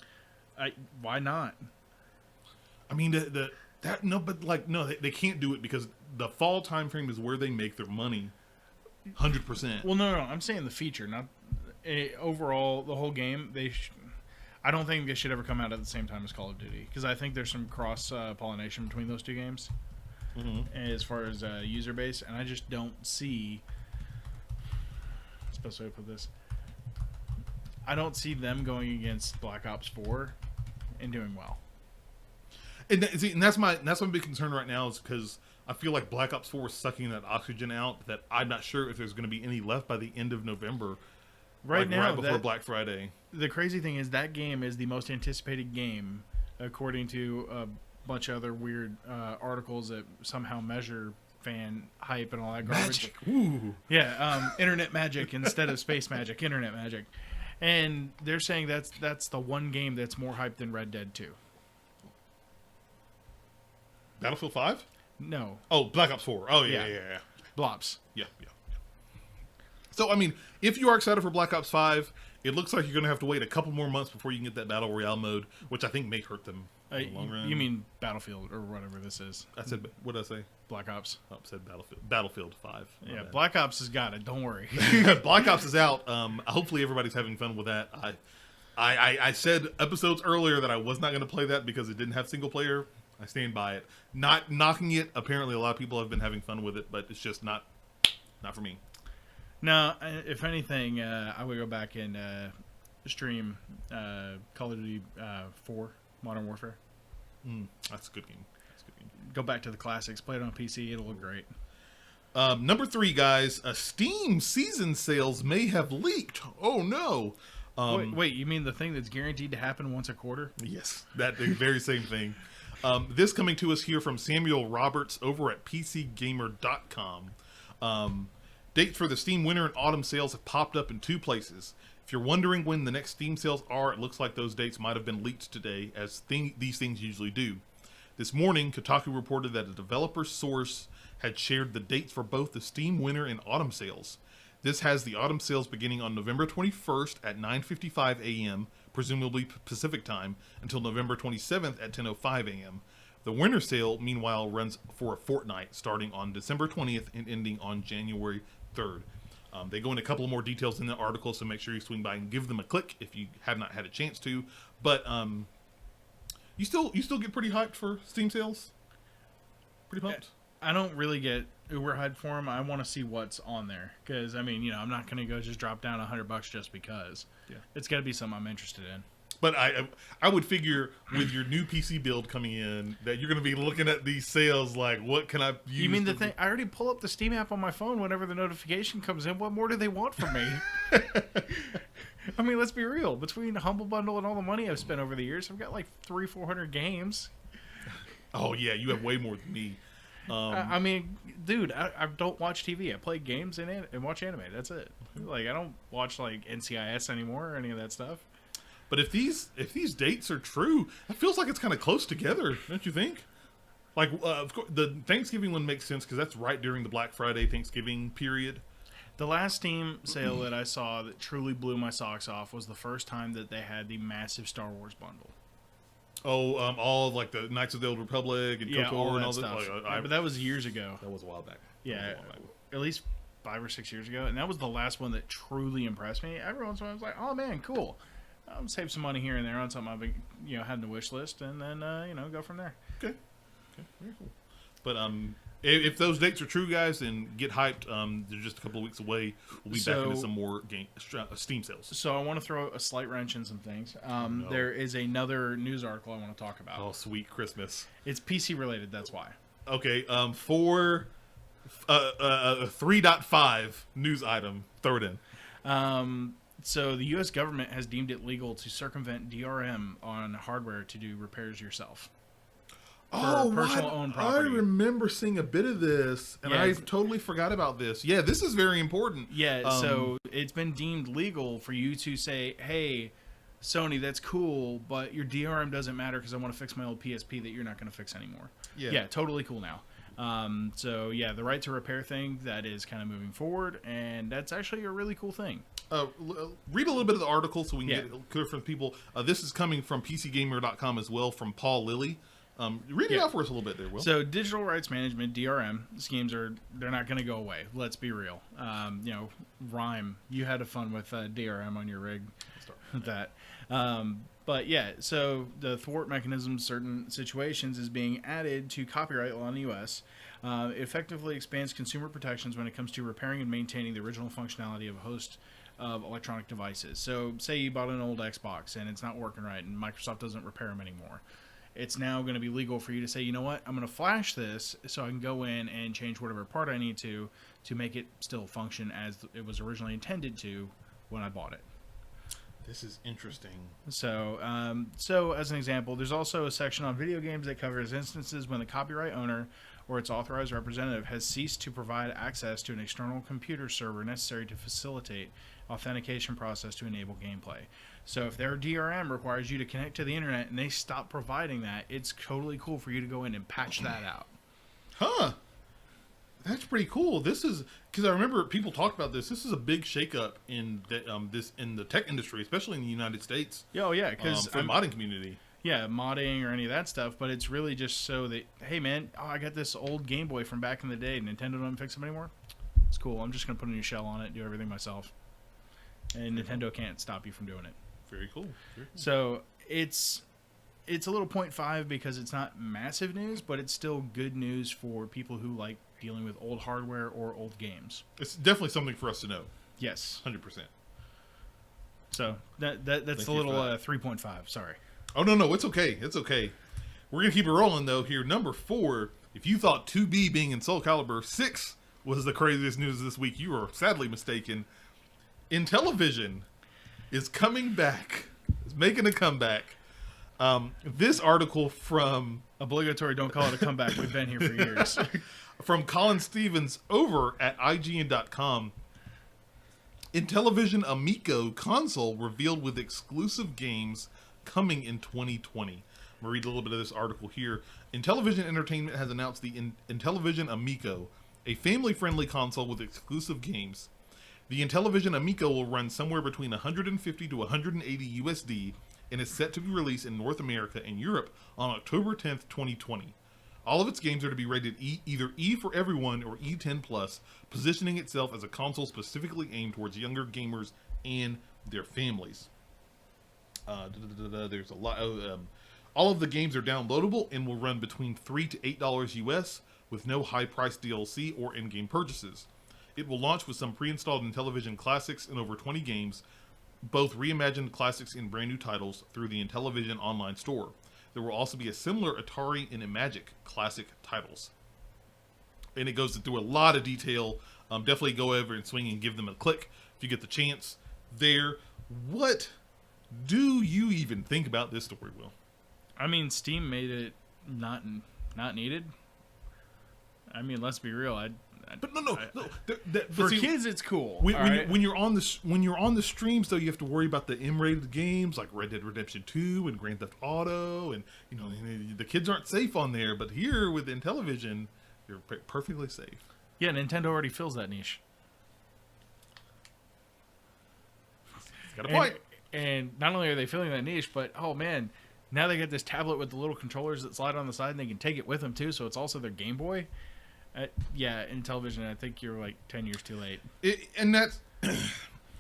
Why not? I mean, they can't do it because the fall time frame is where they make their money. 100%. Well, no, I'm saying the feature, not overall the whole game. I don't think they should ever come out at the same time as Call of Duty because I think there's some cross pollination between those two games as far as user base, and I just don't see. Best way to put this, I don't see them going against Black Ops 4 and doing well. And that's my big concern right now is because I feel like Black Ops 4 is sucking that oxygen out that I'm not sure if there's going to be any left by the end of November. Right before Black Friday. The crazy thing is that game is the most anticipated game according to a bunch of other weird articles that somehow measure fan hype and all that garbage. Magic. Ooh. Yeah, internet magic instead of space magic, internet magic. And they're saying that's the one game that's more hyped than Red Dead 2. Battlefield 5? No. Oh, Black Ops 4. Oh, yeah. Blops. Yeah. So, I mean, if you are excited for Black Ops 5, it looks like you're going to have to wait a couple more months before you can get that Battle Royale mode, which I think may hurt them in the long run. You mean Battlefield or whatever this is? I said, what did I say? Black Ops. Oh, I said Battlefield 5. Yeah, Black Ops has got it. Don't worry. Black Ops is out. Hopefully everybody's having fun with that. I said episodes earlier that I was not going to play that because it didn't have single player. I stand by it. Not knocking it. Apparently a lot of people have been having fun with it, but it's just not for me. No, if anything, I would go back and stream Call of Duty 4 Modern Warfare. That's a good game. Go back to the classics. Play it on PC. It'll look great. Number 3, guys. Steam season sales may have leaked. Oh, no. Wait, you mean the thing that's guaranteed to happen once a quarter? Yes, that the very same thing. This coming to us here from Samuel Roberts over at PCGamer.com. Dates for the Steam winter and autumn sales have popped up in 2 places. If you're wondering when the next Steam sales are, it looks like those dates might have been leaked today, as these things usually do. This morning, Kotaku reported that a developer source had shared the dates for both the Steam winter and autumn sales. This has the autumn sales beginning on November 21st at 9:55 a.m., presumably Pacific time, until November 27th at 10:05 a.m. The winter sale, meanwhile, runs for a fortnight, starting on December 20th and ending on January 3rd. They go into a couple more details in the article, so make sure you swing by and give them a click if you have not had a chance to. But you still get pretty hyped for Steam sales? Pretty pumped? I don't really get uber hyped for them. I want to see what's on there because I mean, I'm not going to go just drop down $100 just because. Yeah, it's got to be something I'm interested in. But I would figure with your new PC build coming in that you're going to be looking at these sales like, what can I use? You mean the thing? I already pull up the Steam app on my phone whenever the notification comes in. What more do they want from me? I mean, let's be real. Between the Humble Bundle and all the money I've spent over the years, I've got like 300-400 games. Oh yeah, you have way more than me. I mean, dude, I don't watch TV. I play games and watch anime. That's it. Like, I don't watch like NCIS anymore or any of that stuff. But if these dates are true, it feels like it's kind of close together, don't you think? Like, of course, the Thanksgiving one makes sense because that's right during the Black Friday Thanksgiving period. The last Steam sale that I saw that truly blew my socks off was the first time that they had the massive Star Wars bundle. Oh, all of like the Knights of the Old Republic and Yeah, KOTOR all and that all stuff. that. Yeah, but that was years ago. That was a while back. Yeah, at least 5 or 6 years ago, and that was the last one that truly impressed me. Every once in a while, I was like, "Oh man, cool! I'll save some money here and there on something I've been, had in the wish list, and then go from there." Okay, very cool. But if those dates are true, guys, then get hyped. They're just a couple of weeks away. We'll be back into some more Steam sales. So I want to throw a slight wrench in some things. No. There is another news article I want to talk about. Oh, sweet Christmas! It's PC related. That's why. Okay, for a 3.5 news item, throw it in. So the U.S. government has deemed it legal to circumvent DRM on hardware to do repairs yourself. Personal owned property. I remember seeing a bit of this, and I totally forgot about this. Yeah, this is very important. Yeah, so it's been deemed legal for you to say, hey, Sony, that's cool, but your DRM doesn't matter because I want to fix my old PSP that you're not going to fix anymore. Yeah, totally cool now. So, yeah, the right to repair thing, that is kind of moving forward, and that's actually a really cool thing. Read a little bit of the article so we can get it clear from people. This is coming from PCGamer.com as well, from Paul Lilly. Read it out for us a little bit there, Will. So digital rights management, DRM, schemes they're not going to go away. Let's be real. Rhyme, you had a fun with DRM on your rig. With that. But yeah, so the thwart mechanism in certain situations is being added to copyright law in the U.S. It effectively expands consumer protections when it comes to repairing and maintaining the original functionality of a host of electronic devices. So say you bought an old Xbox and it's not working right and Microsoft doesn't repair them anymore. It's now going to be legal for you to say, you know what, I'm going to flash this so I can go in and change whatever part I need to make it still function as it was originally intended to when I bought it. This is interesting. So as an example, there's also a section on video games that covers instances when the copyright owner or its authorized representative has ceased to provide access to an external computer server necessary to facilitate authentication process to enable gameplay. So if their DRM requires you to connect to the internet and they stop providing that, it's totally cool for you to go in and patch that out. Huh. That's pretty cool. This is because I remember people talk about this. This is a big shakeup in the tech industry, especially in the United States. Oh yeah, because for the modding community. Yeah, modding or any of that stuff. But it's really just so that, hey man, I got this old Game Boy from back in the day. Nintendo doesn't fix them anymore. It's cool. I'm just gonna put a new shell on it, do everything myself, and Nintendo can't stop you from doing it. Very cool. So it's a little 0.5 because it's not massive news, but it's still good news for people who like dealing with old hardware or old games. It's definitely something for us to know. Yes, 100%. So that's the little 3.5. Sorry. Oh no, it's okay. It's okay. We're gonna keep it rolling though. Here, number 4. If you thought 2B being in Soul Calibur 6 was the craziest news this week, you are sadly mistaken. Intellivision is coming back. It's making a comeback. This article from obligatory. Don't call it a comeback. We've been here for years. From Colin Stevens over at IGN.com. Intellivision Amico console revealed with exclusive games coming in 2020. I'm going to read a little bit of this article here. Intellivision Entertainment has announced the Intellivision Amico, a family-friendly console with exclusive games. The Intellivision Amico will run somewhere between 150 to 180 USD and is set to be released in North America and Europe on October 10th, 2020. All of its games are to be rated either E for everyone or E10+, positioning itself as a console specifically aimed towards younger gamers and their families. There's a lot of... all of the games are downloadable and will run between $3 to $8 US with no high-priced DLC or in-game purchases. It will launch with some pre-installed Intellivision classics and over 20 games, both reimagined classics and brand new titles through the Intellivision online store. There will also be a similar Atari and Imagic classic titles. And it goes through a lot of detail. Definitely go over and swing and give them a click if you get the chance there. What do you even think about this story, Will? I mean, Steam made it not needed. I mean, let's be real. But no. For kids, it's cool. When you're on the streams, though, you have to worry about the M-rated games like Red Dead Redemption 2 and Grand Theft Auto, and the kids aren't safe on there. But here with Intellivision, you're perfectly safe. Yeah, Nintendo already fills that niche. Got a point. And not only are they filling that niche, but oh man, now they got this tablet with the little controllers that slide on the side, and they can take it with them too. So it's also their Game Boy. Yeah, in television, I think you're like 10 years too late. And that's,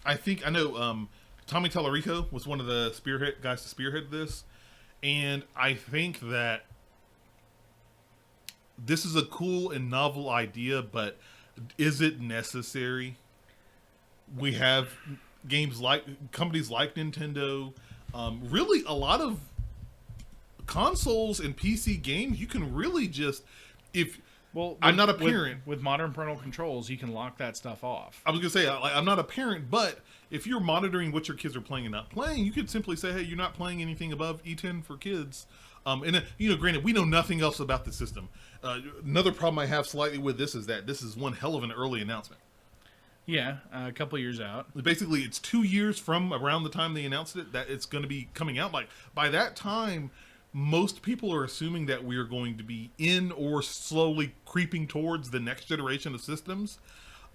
I know Tommy Tallarico was one of the guys to spearhead this, and I think that this is a cool and novel idea, but is it necessary? We have companies like Nintendo, really a lot of consoles and PC games. You can really just, I'm not a parent. With modern parental controls, you can lock that stuff off. I was going to say, I'm not a parent, but if you're monitoring what your kids are playing and not playing, you could simply say, hey, you're not playing anything above E10 for kids. Granted, we know nothing else about the system. Another problem I have slightly with this is that this is one hell of an early announcement. Yeah, a couple years out. Basically, it's 2 years from around the time they announced it that it's going to be coming out. Like, by that time, most people are assuming that we are going to be in or slowly creeping towards the next generation of systems.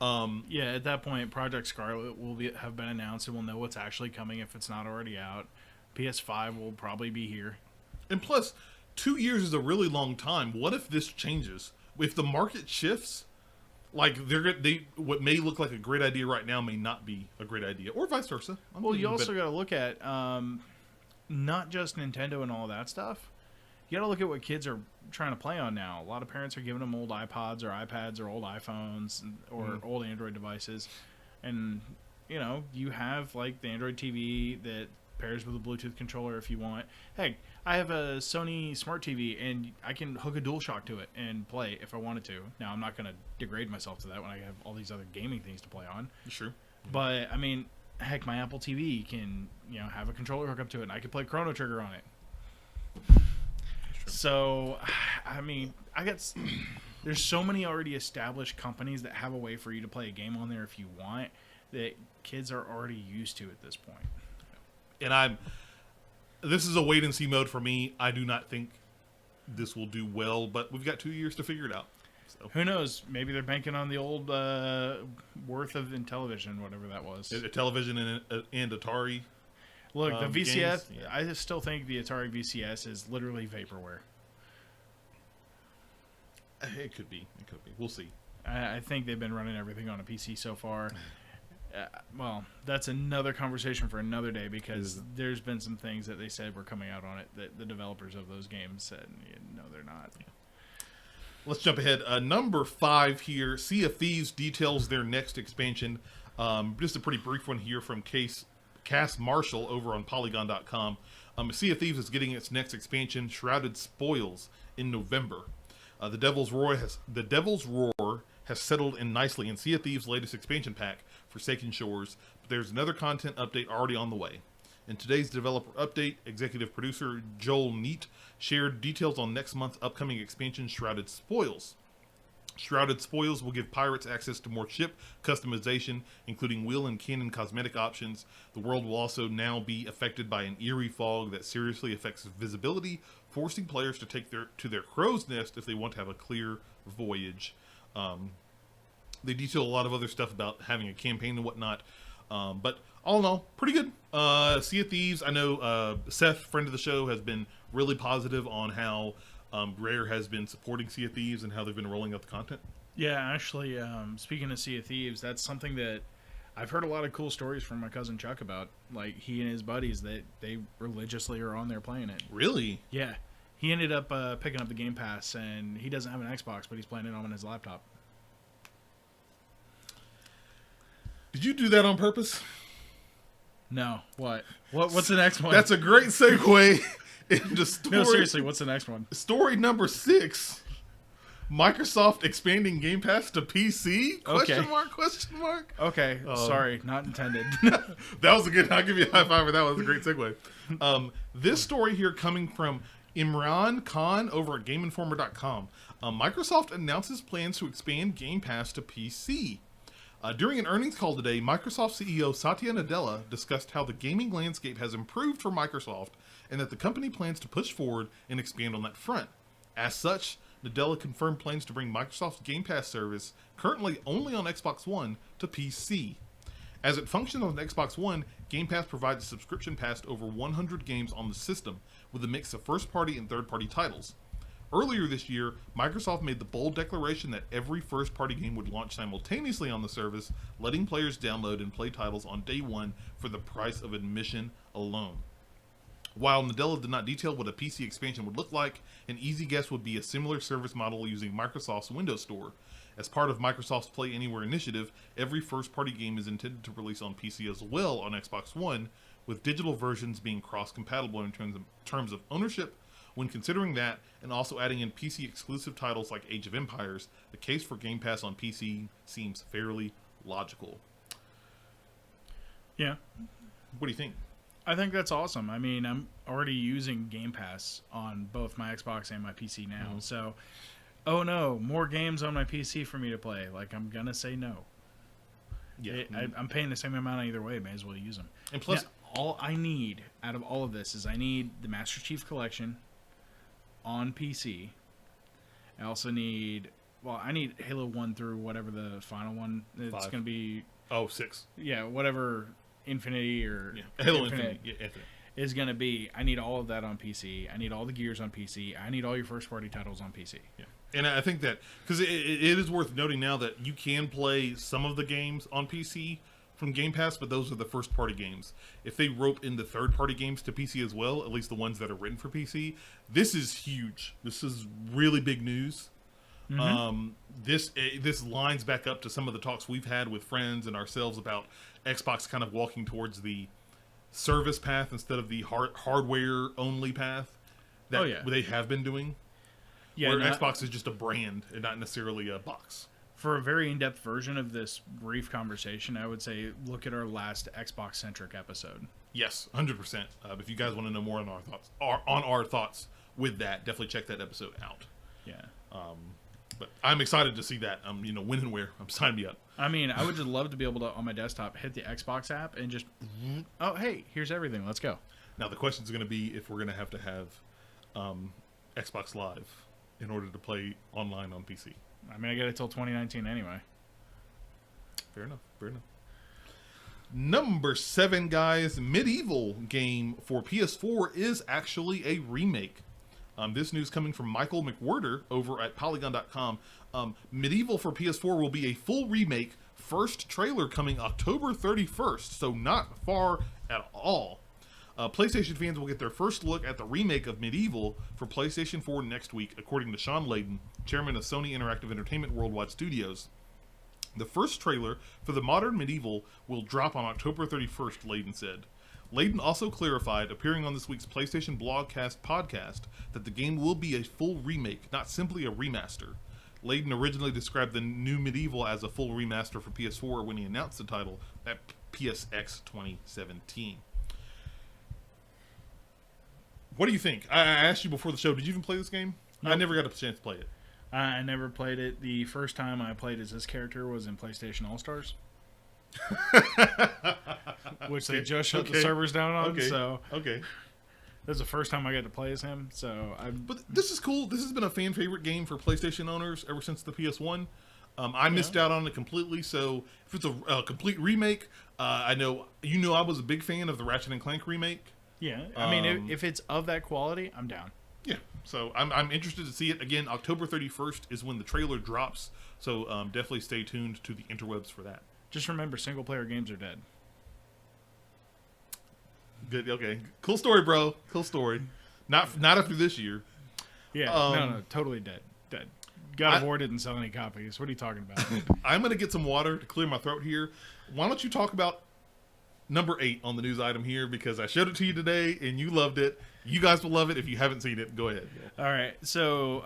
Yeah, at that point, Project Scarlet will have been announced, and we'll know what's actually coming if it's not already out. PS5 will probably be here. And plus, 2 years is a really long time. What if this changes? If the market shifts, like what may look like a great idea right now may not be a great idea, or vice versa. Well, you also got to look at not just Nintendo and all that stuff. You got to look at what kids are trying to play on now. A lot of parents are giving them old iPods or iPads or old iPhones or old Android devices, and you have like the Android TV that pairs with a Bluetooth controller if you want. Heck, I have a Sony Smart TV, and I can hook a DualShock to it and play if I wanted to. Now, I'm not going to degrade myself to that when I have all these other gaming things to play on. Sure. But, I mean, heck, my Apple TV can, have a controller hook up to it, and I can play Chrono Trigger on it. So, I mean, there's so many already established companies that have a way for you to play a game on there if you want that kids are already used to at this point. And this is a wait and see mode for me. I do not think this will do well, but we've got 2 years to figure it out. So. Who knows? Maybe they're banking on the old worth of Intellivision, whatever that was. Television and Atari. Look, the VCS, games, yeah. I just still think the Atari VCS is literally vaporware. It could be. We'll see. I think they've been running everything on a PC so far. Well, that's another conversation for another day because there's been some things that they said were coming out on it that the developers of those games said, no, they're not. Yeah. Let's jump ahead. Number 5 here, Sea of Thieves details their next expansion. Just a pretty brief one here from Cass Marshall over on Polygon.com. Sea of Thieves is getting its next expansion, Shrouded Spoils, in November. The Devil's Roar has settled in nicely in Sea of Thieves' latest expansion pack, Forsaken Shores, but there's another content update already on the way. In today's developer update, executive producer Joel Neat shared details on next month's upcoming expansion, Shrouded Spoils. Shrouded Spoils will give pirates access to more ship customization, including wheel and cannon cosmetic options. The world will also now be affected by an eerie fog that seriously affects visibility, forcing players to take to their crow's nest if they want to have a clear voyage. They detail a lot of other stuff about having a campaign and whatnot. But all in all, pretty good. Sea of Thieves, I know Seth, friend of the show, has been really positive on how Rare has been supporting Sea of Thieves and how they've been rolling out the content. Yeah, actually, speaking of Sea of Thieves, that's something that I've heard a lot of cool stories from my cousin Chuck about. Like, he and his buddies, that they religiously are on there playing it. Really? Yeah. He ended up picking up the Game Pass, and he doesn't have an Xbox, but he's playing it on his laptop. Did you do that on purpose? No. What? What's the next one? That's a great segue into story. No, seriously, what's the next one? Story number 6. Microsoft expanding Game Pass to PC? Okay. Question mark? Okay, sorry, not intended. That was a good, I'll give you a high five for that. Was a great segue. This story here coming from Imran Khan over at GameInformer.com. Microsoft announces plans to expand Game Pass to PC. During an earnings call today, Microsoft CEO Satya Nadella discussed how the gaming landscape has improved for Microsoft and that the company plans to push forward and expand on that front. As such, Nadella confirmed plans to bring Microsoft's Game Pass service, currently only on Xbox One, to PC. As it functions on Xbox One, Game Pass provides a subscription pass to over 100 games on the system, with a mix of first-party and third-party titles. Earlier this year, Microsoft made the bold declaration that every first-party game would launch simultaneously on the service, letting players download and play titles on day one for the price of admission alone. While Nadella did not detail what a PC expansion would look like, an easy guess would be a similar service model using Microsoft's Windows Store. As part of Microsoft's Play Anywhere initiative, every first-party game is intended to release on PC as well on Xbox One, with digital versions being cross-compatible in terms of ownership. When considering that, and also adding in PC-exclusive titles like Age of Empires, the case for Game Pass on PC seems fairly logical. Yeah. What do you think? I think that's awesome. I mean, I'm already using Game Pass on both my Xbox and my PC now. Mm-hmm. So, oh no, more games on my PC for me to play. Like, I'm going to say no. Yeah. I'm paying the same amount either way. May as well use them. And plus, now, all I need out of all of this is I need the Master Chief Collection on PC. I also need, I need Halo 1 through whatever the final one. It's going to be... 6. Yeah, whatever Infinity or Halo Infinite. Yeah, Infinite. Is going to be. I need all of that on PC. I need all the Gears on PC. I need all your first-party titles on PC. Yeah. And I think that, because it is worth noting now that you can play some of the games on PC from Game Pass, but those are the first-party games. If they rope in the third-party games to PC as well, at least the ones that are written for PC, this is huge. This is really big news. Mm-hmm. This lines back up to some of the talks we've had with friends and ourselves about Xbox kind of walking towards the service path instead of the hardware-only path that they have been doing. Yeah, where Xbox is just a brand and not necessarily a box. For a very in-depth version of this brief conversation, I would say look at our last Xbox-centric episode. Yes, 100%. If you guys want to know more on our thoughts with that, definitely check that episode out. Yeah. But I'm excited to see that. When and where. Sign me up. I mean, I would just love to be able to, on my desktop, hit the Xbox app and just, oh, hey, here's everything. Let's go. Now, the question is going to be if we're going to have Xbox Live in order to play online on PC. I mean, I get it till 2019 anyway. Fair enough. Number 7, guys. Medieval game for PS4 is actually a remake. This news coming from Michael McWhorter over at Polygon.com. Medieval for PS4 will be a full remake. First trailer coming October 31st, so not far at all. PlayStation fans will get their first look at the remake of Medieval for PlayStation 4 next week, according to Sean Layden, chairman of Sony Interactive Entertainment Worldwide Studios. The first trailer for the modern Medieval will drop on October 31st, Layden said. Layden also clarified, appearing on this week's PlayStation Blogcast podcast, that the game will be a full remake, not simply a remaster. Layden originally described the new Medieval as a full remaster for PS4 when he announced the title at PSX 2017. What do you think? I asked you before the show, did you even play this game? Nope. I never got a chance to play it. I never played it. The first time I played as this character was in PlayStation All-Stars. Which they just shut the servers down on. So okay. That's the first time I got to play as him. But this is cool. This has been a fan favorite game for PlayStation owners ever since the PS1. I missed out on it completely. So if it's a complete remake, I know I was a big fan of the Ratchet and Clank remake. Yeah, I mean, if it's of that quality, I'm down. Yeah, so I'm interested to see it. Again, October 31st is when the trailer drops, so definitely stay tuned to the interwebs for that. Just remember, single-player games are dead. Good, okay. Cool story, bro. Cool story. Not after this year. Yeah, no, totally dead. God of War didn't sell any copies. What are you talking about? I'm going to get some water to clear my throat here. Why don't you talk about number 8 on the news item here, because I showed it to you today and you loved it. You guys will love it if you haven't seen it. Go ahead. All right. So,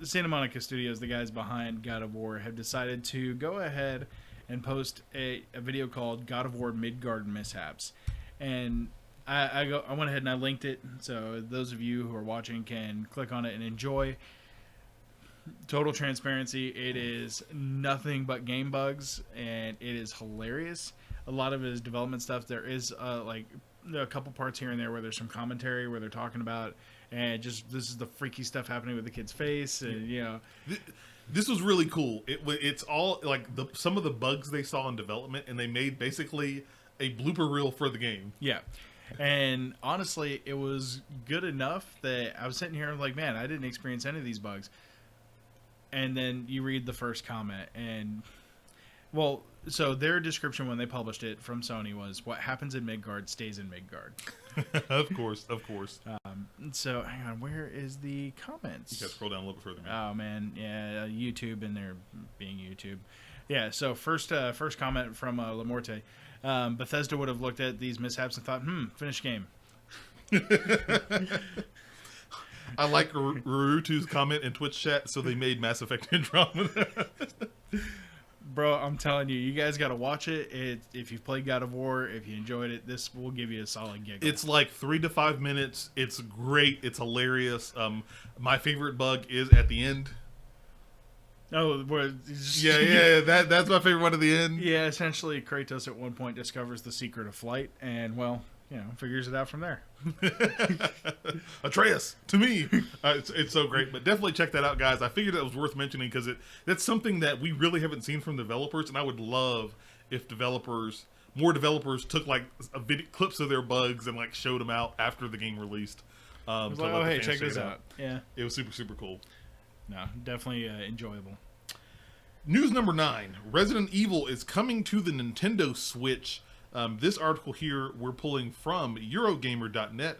Santa Monica Studios, the guys behind God of War, have decided to go ahead and post a video called God of War Midgard Mishaps. And I went ahead and I linked it, so those of you who are watching can click on it and enjoy. Total transparency, it is nothing but game bugs, and it is hilarious. A lot of it is development stuff. There is a couple parts here and there where there's some commentary where they're talking about, and just this is the freaky stuff happening with the kid's face, and This was really cool. It's all like some of the bugs they saw in development, and they made basically a blooper reel for the game. Yeah. And honestly, it was good enough that I was sitting here like, man, I didn't experience any of these bugs. And then you read the first comment, and well, so their description when they published it from Sony was, "What happens in Midgard stays in Midgard." Of course, of course. So hang on, where is the comments? You gotta scroll down a little bit further. Oh man, yeah, YouTube, and they're being YouTube. Yeah, so first comment from Lamorte. Bethesda would have looked at these mishaps and thought, finished game. I like Rurutu's comment in Twitch chat, so they made Mass Effect Andromeda. Bro, I'm telling you, you guys got to watch it. If you've played God of War, if you enjoyed it, this will give you a solid giggle. It's like 3 to 5 minutes. It's great. It's hilarious. My favorite bug is at the end. Oh, yeah. That's my favorite one at the end. Yeah, essentially, Kratos at one point discovers the secret of flight, and well, figures it out from there. Atreus, to me, it's so great. But definitely check that out, guys. I figured that was worth mentioning because that's something that we really haven't seen from developers, and I would love if more developers took like clips of their bugs and like showed them out after the game released. Like, oh, hey, check this out. Yeah, it was super, super cool. No, definitely enjoyable. News number 9. Resident Evil is coming to the Nintendo Switch. This article here we're pulling from Eurogamer.net.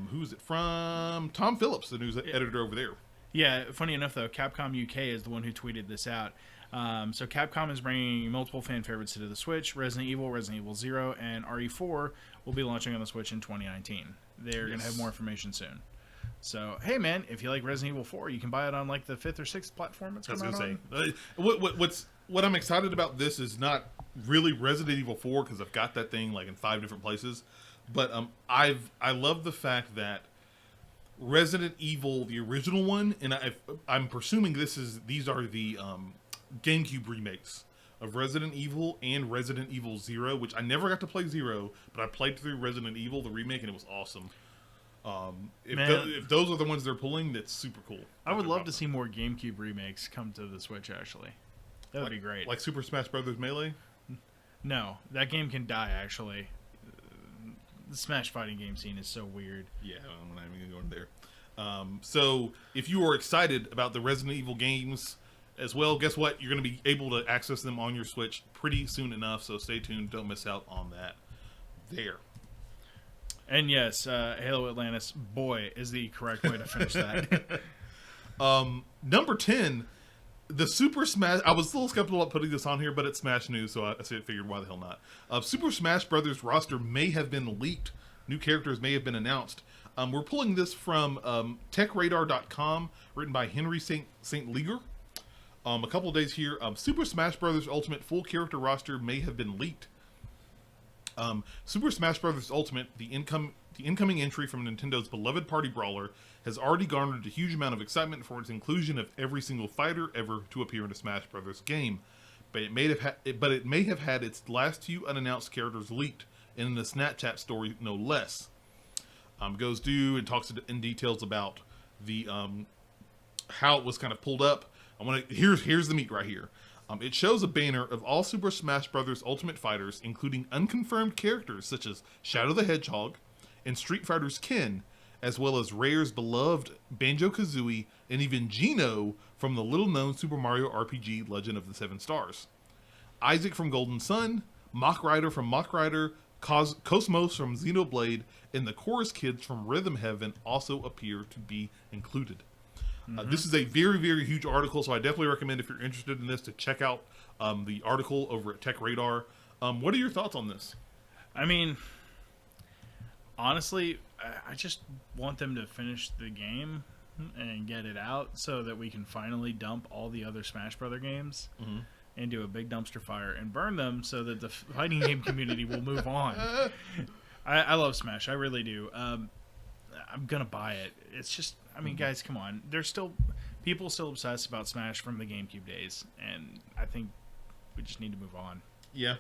Who's it from? Tom Phillips, the news editor over there. Yeah, funny enough, though, Capcom UK is the one who tweeted this out. So Capcom is bringing multiple fan favorites to the Switch. Resident Evil 0, and RE4 will be launching on the Switch in 2019. They're going to have more information soon. So, hey, man, if you like Resident Evil 4, you can buy it on, like, the 5th or 6th platform it's coming out on. What I'm excited about this is not really Resident Evil 4, because I've got that thing, like, in 5 different places. But I love the fact that Resident Evil, the original one, and I'm presuming these are the GameCube remakes of Resident Evil and Resident Evil 0, which I never got to play 0, but I played through Resident Evil, the remake, and it was awesome. If those are the ones they're pulling, that's super cool. I would love to see more GameCube remakes come to the Switch, actually. That would be great. Like Super Smash Brothers Melee? No, that game can die, actually. The Smash fighting game scene is so weird. Yeah, I'm not even going to go in there. So, if you are excited about the Resident Evil games as well, guess what? You're going to be able to access them on your Switch pretty soon enough, so stay tuned. Don't miss out on that there. And yes, Halo Atlantis, boy, is the correct way to finish that. Number 10, the Super Smash... I was a little skeptical about putting this on here, but it's Smash News, so I figured why the hell not. Super Smash Brothers roster may have been leaked. New characters may have been announced. We're pulling this from techradar.com, written by Henry St. Leger. A couple of days here. Super Smash Brothers Ultimate full character roster may have been leaked. Super Smash Bros. Ultimate, the incoming entry from Nintendo's beloved party brawler, has already garnered a huge amount of excitement for its inclusion of every single fighter ever to appear in a Smash Bros. Game. But it may have had its last few unannounced characters leaked, in the Snapchat story no less. Goes through and talks in details about the how it was kind of pulled up. Here's the meat right here. It shows a banner of all Super Smash Bros. Ultimate fighters, including unconfirmed characters such as Shadow the Hedgehog and Street Fighter's Ken, as well as Rare's beloved Banjo-Kazooie and even Geno from the little-known Super Mario RPG Legend of the Seven Stars. Isaac from Golden Sun, Mach Rider from Mach Rider, Cosmos from Xenoblade, and the Chorus Kids from Rhythm Heaven also appear to be included. This is a very, very huge article, so I definitely recommend, if you're interested in this, to check out the article over at Tech Radar. What are your thoughts on this? I mean, honestly, I just want them to finish the game and get it out so that we can finally dump all the other Smash Brother games into a big dumpster fire and burn them so that the fighting game community will move on. I love Smash. I really do. I'm going to buy it. It's just... I mean, guys, come on. There's people still obsessed about Smash from the GameCube days, and I think we just need to move on. Yeah.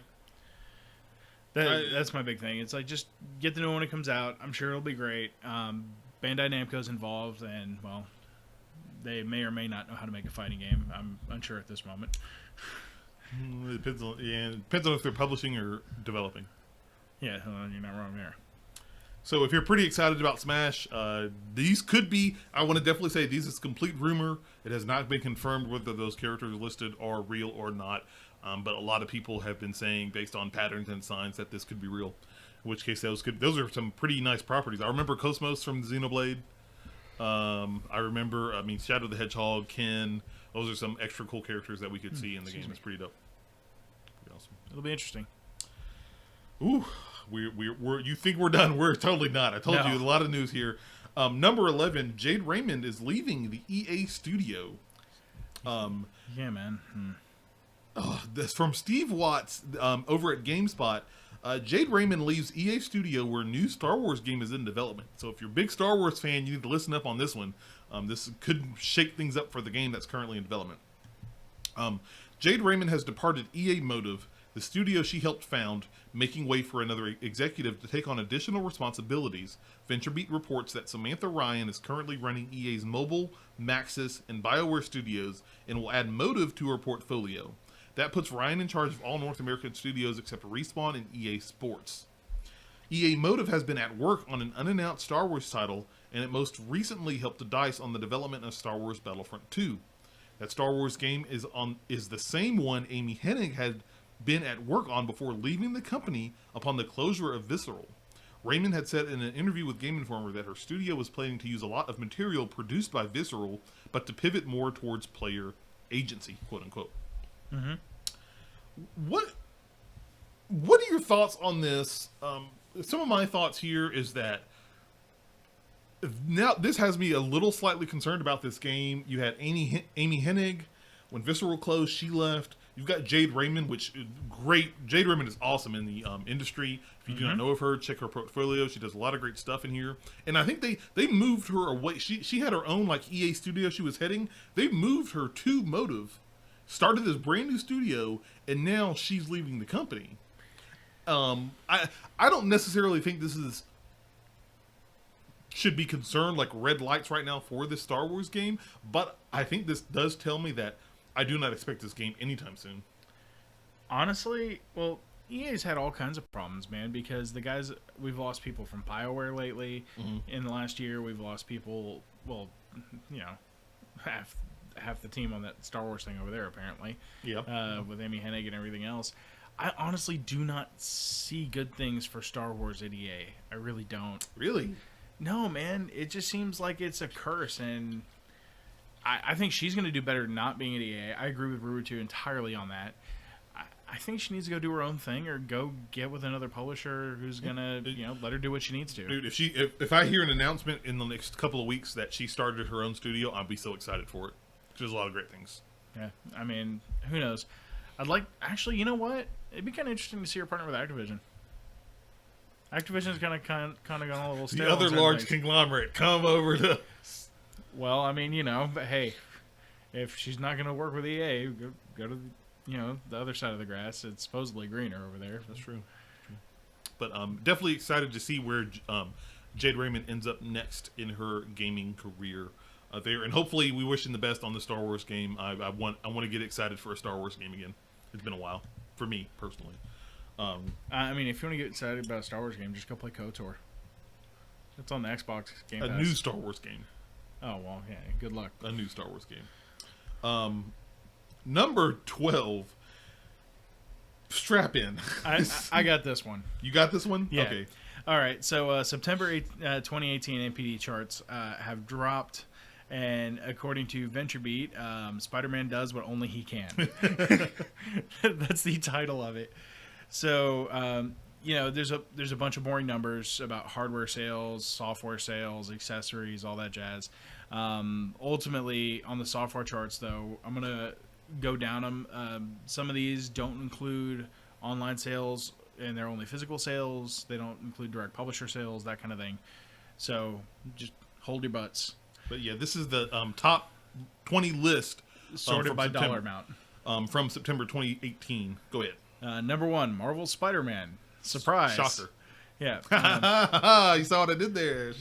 That's my big thing. It's like, just get the new one when it comes out. I'm sure it'll be great. Bandai Namco's involved, and, well, they may or may not know how to make a fighting game. I'm unsure at this moment. It depends on if they're publishing or developing. Yeah, you're not wrong there. So if you're pretty excited about Smash, these could be, I want to definitely say this is complete rumor. It has not been confirmed whether those characters listed are real or not. But a lot of people have been saying, based on patterns and signs, that this could be real. In which case, those are some pretty nice properties. I remember Cosmos from Xenoblade. I remember, Shadow the Hedgehog, Ken. Those are some extra cool characters that we could see in the game. It's pretty dope. Pretty awesome. It'll be interesting. Ooh, you think we're done? We're totally not. I told you a lot of news here. Number 11, Jade Raymond is leaving the EA studio. Yeah, man. This from Steve Watts over at GameSpot. Jade Raymond leaves EA Studio where a new Star Wars game is in development. So if you're a big Star Wars fan, you need to listen up on this one. This could shake things up for the game that's currently in development. Jade Raymond has departed EA Motive, the studio she helped found, making way for another executive to take on additional responsibilities. VentureBeat reports that Samantha Ryan is currently running EA's mobile, Maxis, and BioWare studios and will add Motive to her portfolio. That puts Ryan in charge of all North American studios except Respawn and EA Sports. EA Motive has been at work on an unannounced Star Wars title, and it most recently helped DICE on the development of Star Wars Battlefront 2. That Star Wars game is the same one Amy Hennig had been at work on before leaving the company upon the closure of Visceral. Raymond had said in an interview with Game Informer that her studio was planning to use a lot of material produced by Visceral, but to pivot more towards player agency, quote unquote. Mm-hmm. What are your thoughts on this? Some of my thoughts here is that now this has me a little slightly concerned about this game. You had Amy Hennig. When Visceral closed, she left. You've got Jade Raymond, which is great. Jade Raymond is awesome in the industry. If you do not know of her, check her portfolio. She does a lot of great stuff in here. And I think they moved her away. She had her own EA studio she was heading. They moved her to Motive, started this brand new studio, and now she's leaving the company. I don't necessarily think this should be concerned like red lights right now for this Star Wars game, but I think this does tell me that I do not expect this game anytime soon. Honestly, well, EA's had all kinds of problems, man, because we've lost people from BioWare lately. Mm-hmm. In the last year, we've lost people, half the team on that Star Wars thing over there, apparently. Yeah. With Amy Hennig and everything else. I honestly do not see good things for Star Wars at EA. I really don't. Really? No, man. It just seems like it's a curse, and I think she's going to do better not being at EA. I agree with Rurutu entirely on that. I think she needs to go do her own thing or go get with another publisher who's going to, let her do what she needs to. Dude, if I hear an announcement in the next couple of weeks that she started her own studio, I'll be so excited for it. There's a lot of great things. Yeah, I mean, who knows? Actually, you know what? It'd be kind of interesting to see her partner with Activision. Activision's kind of gone a little stale. The other large conglomerate come over to. Well, I mean, but hey, if she's not going to work with EA, go to the other side of the grass. It's supposedly greener over there. That's true. But definitely excited to see where Jade Raymond ends up next in her gaming career there, and hopefully we wish him the best on the Star Wars game. I want to get excited for a Star Wars game again. It's been a while for me personally. I mean, if you want to get excited about a Star Wars game, just go play KOTOR. It's on the Xbox Game Pass. A new Star Wars game. Oh, well, yeah, good luck. A new Star Wars game. Number 12. Strap in. I got this one. You got this one? Yeah. Okay. All right, so September 2018 NPD charts have dropped, and according to VentureBeat, Spider-Man does what only he can. That's the title of it. So, there's a bunch of boring numbers about hardware sales, software sales, accessories, all that jazz. Ultimately, on the software charts, though, I'm going to go down them. Some of these don't include online sales, and they're only physical sales. They don't include direct publisher sales, that kind of thing. So, just hold your butts. But yeah, this is the top 20 list. Sorted by dollar amount. From September 2018. Go ahead. Number 1, Marvel Spider-Man. Surprise. Shocker. Yeah. You saw what I did there.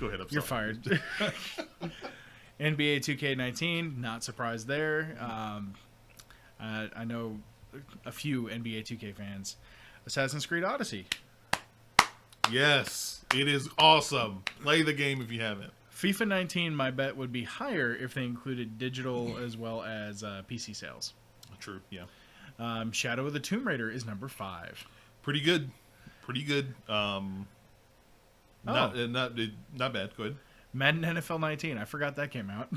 Go ahead. You're fired. NBA 2K19, not surprised there. I know a few NBA 2K fans. Assassin's Creed Odyssey. Yes, it is awesome. Play the game if you haven't. FIFA 19, my bet would be higher if they included digital as well as PC sales. True, yeah. Shadow of the Tomb Raider is number 5. Pretty good. Not bad. Go ahead. Madden NFL 19. I forgot that came out.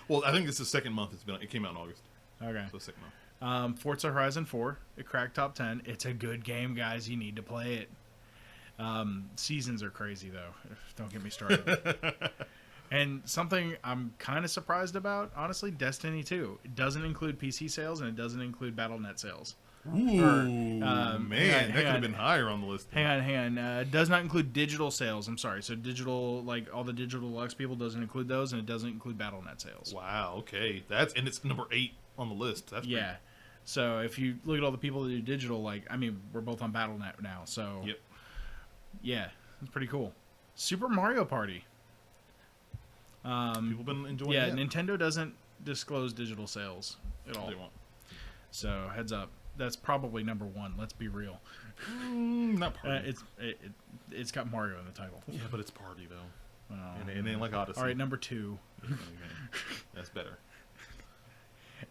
Well, I think it's the second month it came out in August. Okay. So second month. Forza Horizon 4. It cracked top 10. It's a good game, guys. You need to play it. Seasons are crazy, though. Don't get me started. And something I'm kind of surprised about, honestly, Destiny 2. It doesn't include PC sales, and it doesn't include Battle.net sales. Ooh, man, that could have been higher on the list. Hang on. It does not include digital sales. I'm sorry. So digital, like all the digital deluxe people, doesn't include those, and it doesn't include Battle.net sales. Wow, okay. And it's number 8 on the list. That's yeah. So if you look at all the people that do digital, we're both on Battle.net now. So yep. Yeah, it's pretty cool. Super Mario Party. People been enjoying Yeah, that. Nintendo doesn't disclose digital sales at all. They won't. So heads up. That's probably number 1. Let's be real. Not Party. It's got Mario in the title. Yeah, but it's Party though. Oh, And it ain't like Odyssey. all right, number 2. Okay. That's better.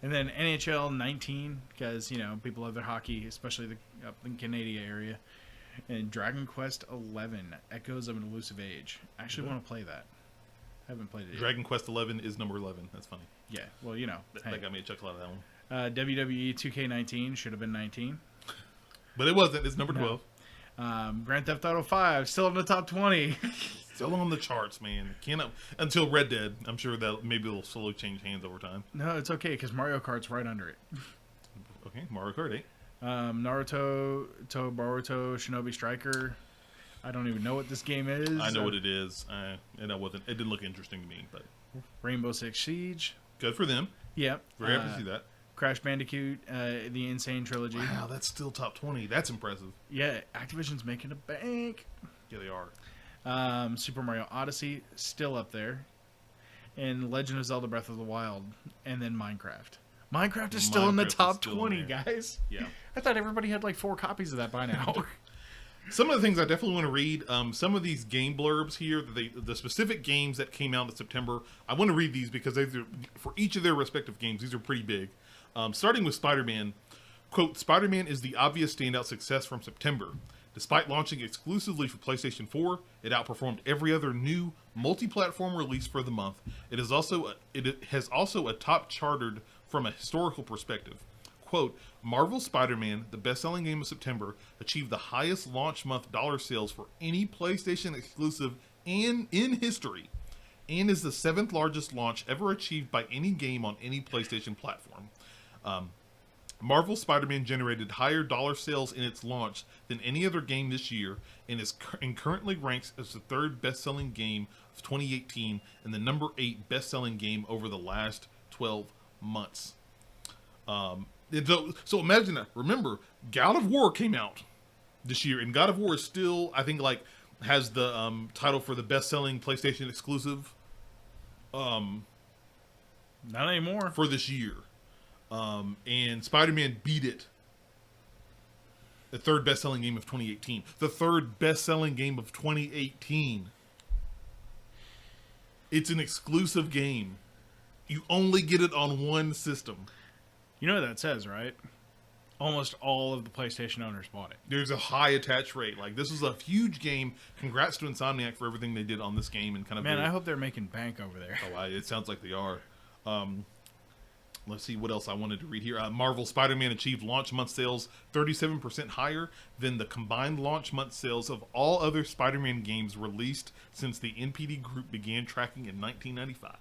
And then NHL 19, because people love their hockey, especially up in Canada area. And Dragon Quest 11, Echoes of an Elusive Age. I actually want to play that. I haven't played it yet. Dragon Quest 11 is number 11. That's funny. Yeah, well, That got me a chuckle out of that one. WWE 2K19 should have been 19. But it wasn't. It's number 12. Grand Theft Auto 5, still in the top 20. Still on the charts, man. Cannot until Red Dead. I'm sure that maybe it'll slowly change hands over time. No, it's okay, because Mario Kart's right under it. Okay, Mario Kart 8. Naruto, Boruto, Shinobi Striker. I don't even know what this game is. I know what it is. And it didn't look interesting to me, but Rainbow Six Siege. good for them. Yep. Very happy to see that. Crash Bandicoot, the Insane Trilogy. Wow, that's still top 20. That's impressive. Yeah, Activision's making a bank. Yeah, they are. Super Mario Odyssey, still up there. And Legend of Zelda Breath of the Wild. And then Minecraft. Minecraft is still in the top 20, guys. Yeah. I thought everybody had like 4 copies of that by now. Some of the things I definitely want to read, some of these game blurbs here, the specific games that came out in September, I want to read these because for each of their respective games, these are pretty big. Starting with Spider-Man, quote, Spider-Man is the obvious standout success from September. Despite launching exclusively for PlayStation 4, it outperformed every other new multi-platform release for the month. It has also a top charted from a historical perspective. Quote, Marvel Spider-Man, the best-selling game of September, achieved the highest launch month dollar sales for any PlayStation exclusive in history, and is the 7th largest launch ever achieved by any game on any PlayStation platform. Marvel Spider-Man generated higher dollar sales in its launch than any other game this year, and currently ranks as the 3rd best-selling game of 2018 and the number 8 best-selling game over the last 12 months. So imagine that. Remember, God of War came out this year, and God of War is still, I think, has the title for the best-selling PlayStation exclusive. Not anymore. For this year. And Spider-Man beat it. The 3rd best-selling game of 2018. The 3rd best-selling game of 2018. It's an exclusive game. You only get it on one system. You know what that says, right? Almost all of the PlayStation owners bought it. There's a high attach rate. This is a huge game. Congrats to Insomniac for everything they did on this game and kind of. Man, I hope they're making bank over there. Oh, it sounds like they are. Let's see what else I wanted to read here. Marvel Spider-Man achieved launch month sales 37% higher than the combined launch month sales of all other Spider-Man games released since the NPD group began tracking in 1995.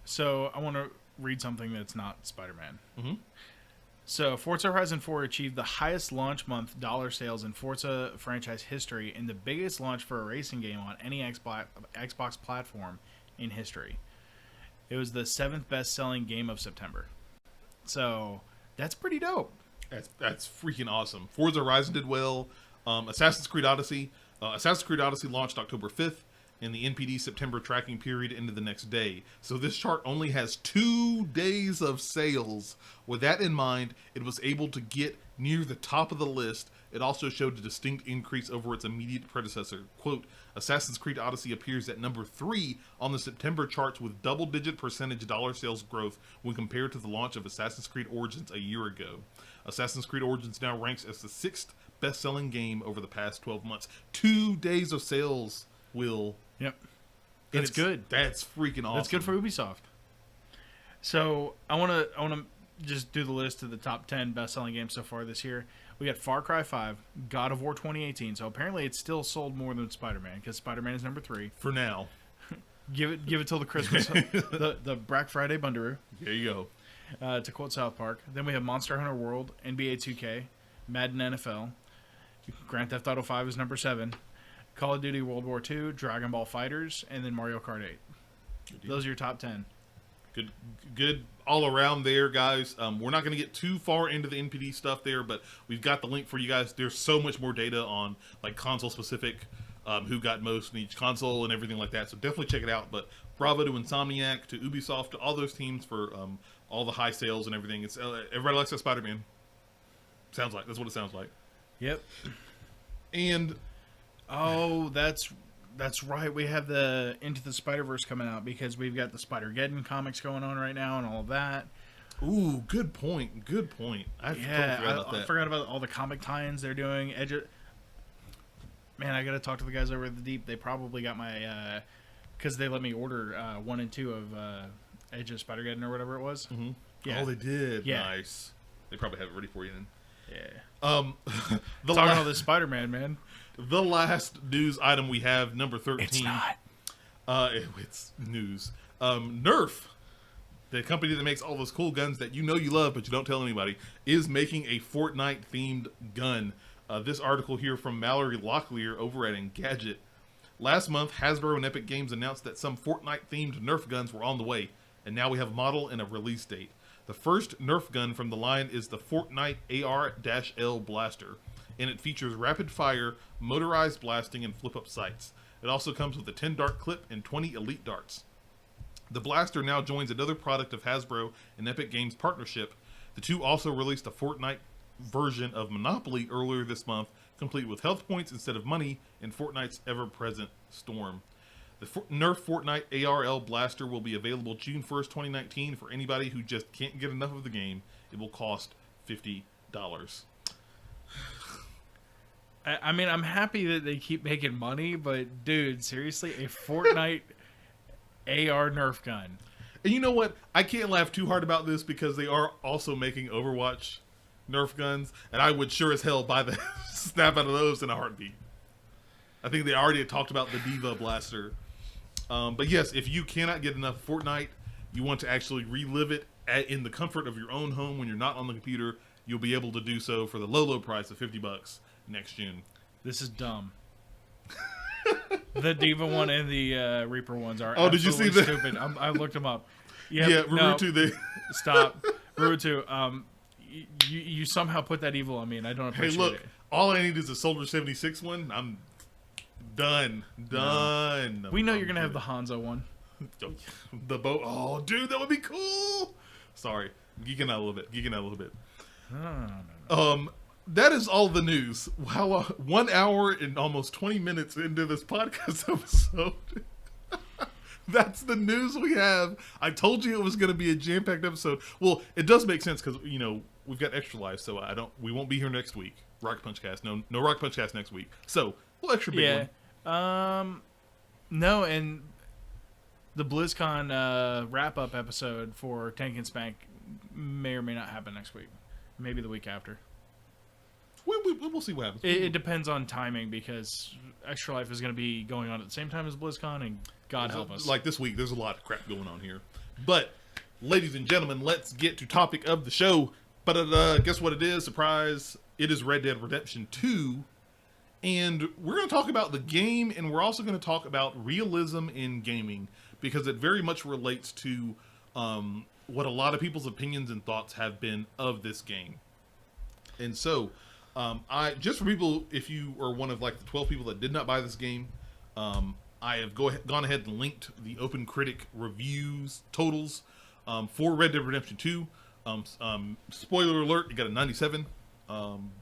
So I want to read something that's not Spider-Man. Mm-hmm. So Forza Horizon 4 achieved the highest launch month dollar sales in Forza franchise history and the biggest launch for a racing game on any Xbox platform in history. It was the 7th best-selling game of September. So that's pretty dope. That's freaking awesome. Forza Horizon did well. Assassin's Creed Odyssey. Assassin's Creed Odyssey launched October 5th and the NPD September tracking period into the next day. So this chart only has 2 days of sales. With that in mind, it was able to get near the top of the list. It also showed a distinct increase over its immediate predecessor. Quote, Assassin's Creed Odyssey appears at number 3 on the September charts with double-digit percentage dollar sales growth when compared to the launch of Assassin's Creed Origins a year ago. Assassin's Creed Origins now ranks as the 6th best-selling game over the past 12 months. 2 days of sales, Will. Yep. That's good. That's freaking awesome. That's good for Ubisoft. So I want to just do the list of the top 10 best-selling games so far this year. We got Far Cry 5, God of War 2018. So apparently it's still sold more than Spider-Man because Spider-Man is number 3 for now. Give it till the Christmas, the Black Friday Bundaroo. There you go. To quote South Park. Then we have Monster Hunter World, NBA 2K, Madden NFL, Grand Theft Auto 5 is number 7, Call of Duty World War II, Dragon Ball FighterZ, and then Mario Kart 8. Those are your top 10. Good all around there, guys. We're not going to get too far into the NPD stuff there, but we've got the link for you guys. There's so much more data on like console specific, who got most in each console and everything like that. So definitely check it out. But bravo to Insomniac, to Ubisoft, to all those teams for all the high sales and everything. It's everybody likes that Spider-Man. Sounds like that's what it sounds like. Yep. And that's right. We have the Into the Spider-Verse coming out because we've got the Spider-Geddon comics going on right now and all of that. Ooh, good point. Good point. I forgot about all the comic tie-ins they're doing. Man, I got to talk to the guys over at the Deep. They probably got my because they let me order 1 and 2 of Edge of Spider-Geddon or whatever it was. Mm-hmm. Yeah. Oh, they did. Yeah. Nice. They probably have it ready for you then. Yeah. Talking about this Spider-Man, man. The last news item we have, number 13. It's not. It's news. Nerf, the company that makes all those cool guns that you know you love but you don't tell anybody, is making a Fortnite-themed gun. This article here from Mallory Locklear over at Engadget. Last month, Hasbro and Epic Games announced that some Fortnite-themed Nerf guns were on the way, and now we have a model and a release date. The first Nerf gun from the line is the Fortnite AR-L Blaster, and it features rapid-fire, motorized blasting, and flip-up sights. It also comes with a 10-dart clip and 20 elite darts. The blaster now joins another product of Hasbro and Epic Games partnership. The two also released a Fortnite version of Monopoly earlier this month, complete with health points instead of money in Fortnite's ever-present storm. The Nerf Fortnite ARL Blaster will be available June 1st, 2019 for anybody who just can't get enough of the game. It will cost $50. I mean, I'm happy that they keep making money, but dude, seriously, a Fortnite AR Nerf gun. And you know what? I can't laugh too hard about this because they are also making Overwatch Nerf guns, and I would sure as hell buy the snap out of those in a heartbeat. I think they already had talked about the Diva Blaster. But yes, if you cannot get enough Fortnite, you want to actually relive it in the comfort of your own home when you're not on the computer, you'll be able to do so for the low price of $50 next June. This is dumb. The Diva one and the Reaper ones are did you see that? Stupid. I looked them up. Yeah, Rurutu, they... Stop. Rurutu, you somehow put that evil on me, and I don't appreciate it. Hey, look, all I need is a Soldier 76 one. I'm done. Done. We know you're going to have the Hanzo one. The boat. Oh, dude, that would be cool. Sorry. Geeking out a little bit. No. That is all the news. Wow, 1 hour and almost 20 minutes into this podcast episode. That's the news we have. I told you it was going to be a jam-packed episode. Well, it does make sense because, you know, we've got extra life, so we won't be here next week. Rock Punch Cast. No Rock Punch Cast next week. So, a little extra big one. No, and the BlizzCon wrap-up episode for Tank and Spank may or may not happen next week. Maybe the week after. We'll see what happens. It depends on timing because Extra Life is going to be going on at the same time as BlizzCon, and God help us. Like this week, there's a lot of crap going on here. But, ladies and gentlemen, let's get to topic of the show. But guess what it is? Surprise. It is Red Dead Redemption 2. And we're going to talk about the game, and we're also going to talk about realism in gaming, because it very much relates to what a lot of people's opinions and thoughts have been of this game. And so, just for people, if you are one of like the 12 people that did not buy this game, I have gone ahead and linked the Open Critic reviews totals for Red Dead Redemption 2. Spoiler alert, it got a 97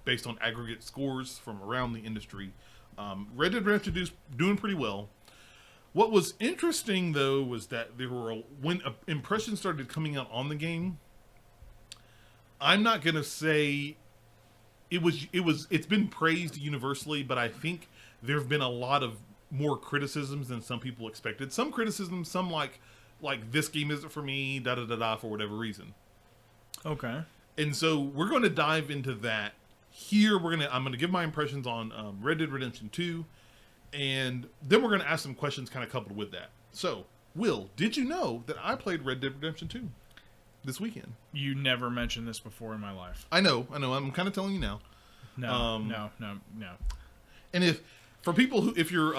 based on aggregate scores from around the industry. Red Dead Redemption 2 is doing pretty well. What was interesting, though, was that when impressions started coming out on the game, I'm not going to say it's been praised universally, but I think there have been a lot of more criticisms than some people expected. Some criticisms, some like this game isn't for me, da da da da, for whatever reason. Okay. And so we're going to dive into that here. I'm going to give my impressions on Red Dead Redemption 2, and then we're going to ask some questions kind of coupled with that. So, Will, did you know that I played Red Dead Redemption 2 this weekend? You never mentioned this before in my life. I know. I'm kind of telling you now. No. And for people if you're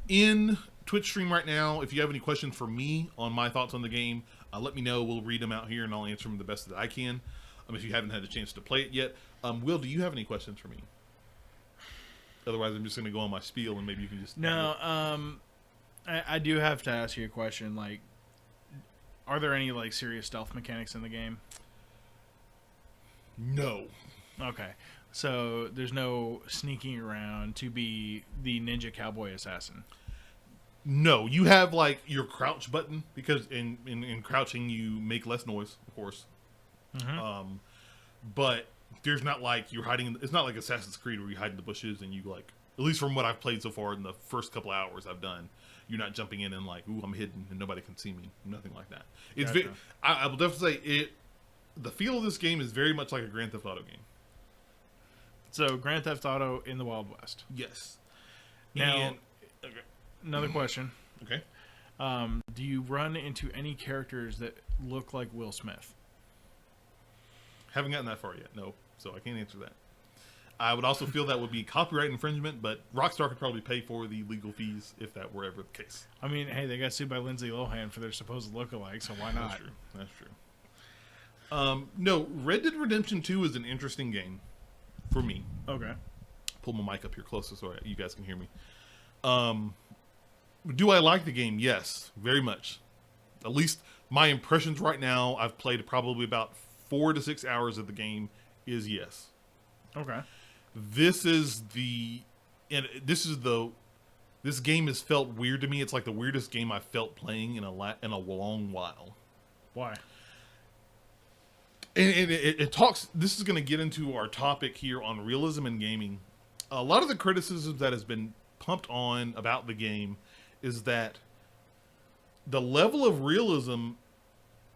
in Twitch stream right now, if you have any questions for me on my thoughts on the game, let me know. We'll read them out here, and I'll answer them the best that I can. If you haven't had a chance to play it yet, Will, do you have any questions for me? Otherwise, I'm just going to go on my spiel, and maybe you can just... No, I do have to ask you a question. Like, are there any like serious stealth mechanics in the game? No. Okay, so there's no sneaking around to be the ninja cowboy assassin. No, you have like your crouch button, because in crouching you make less noise, of course. Mm-hmm. But there's not like you're hiding. It's not like Assassin's Creed where you hide in the bushes and you like. At least from what I've played so far in the first couple hours I've done, you're not jumping in and like, ooh, I'm hidden and nobody can see me. Nothing like that. It's gotcha. I will definitely say it. The feel of this game is very much like a Grand Theft Auto game. So Grand Theft Auto in the Wild West. Yes. Now, another question. Okay. Do you run into any characters that look like Will Smith? Haven't gotten that far yet, no. So I can't answer that. I would also feel that would be copyright infringement, but Rockstar could probably pay for the legal fees if that were ever the case. I mean, hey, they got sued by Lindsay Lohan for their supposed lookalike, so why not? That's true. No, Red Dead Redemption 2 is an interesting game for me. Okay. Pull my mic up here closer so you guys can hear me. Do I like the game? Yes, very much. At least my impressions right now, I've played probably about 4 to 6 hours of the game, is yes. Okay. This game has felt weird to me. It's like the weirdest game I've felt playing in a long while. Why? And it talks. This is going to get into our topic here on realism in gaming. A lot of the criticisms that has been pumped on about the game is that the level of realism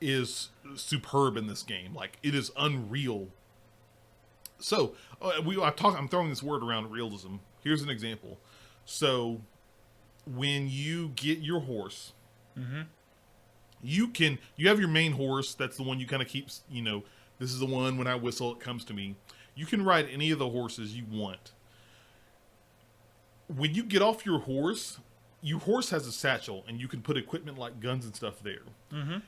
is superb in this game. Like, it is unreal. So I'm throwing this word around, realism. Here's an example. So when you get your horse, mm-hmm. you have your main horse. That's the one you kind of keep, this is the one when I whistle, it comes to me. You can ride any of the horses you want. When you get off your horse has a satchel, and you can put equipment like guns and stuff there. Mm-hmm.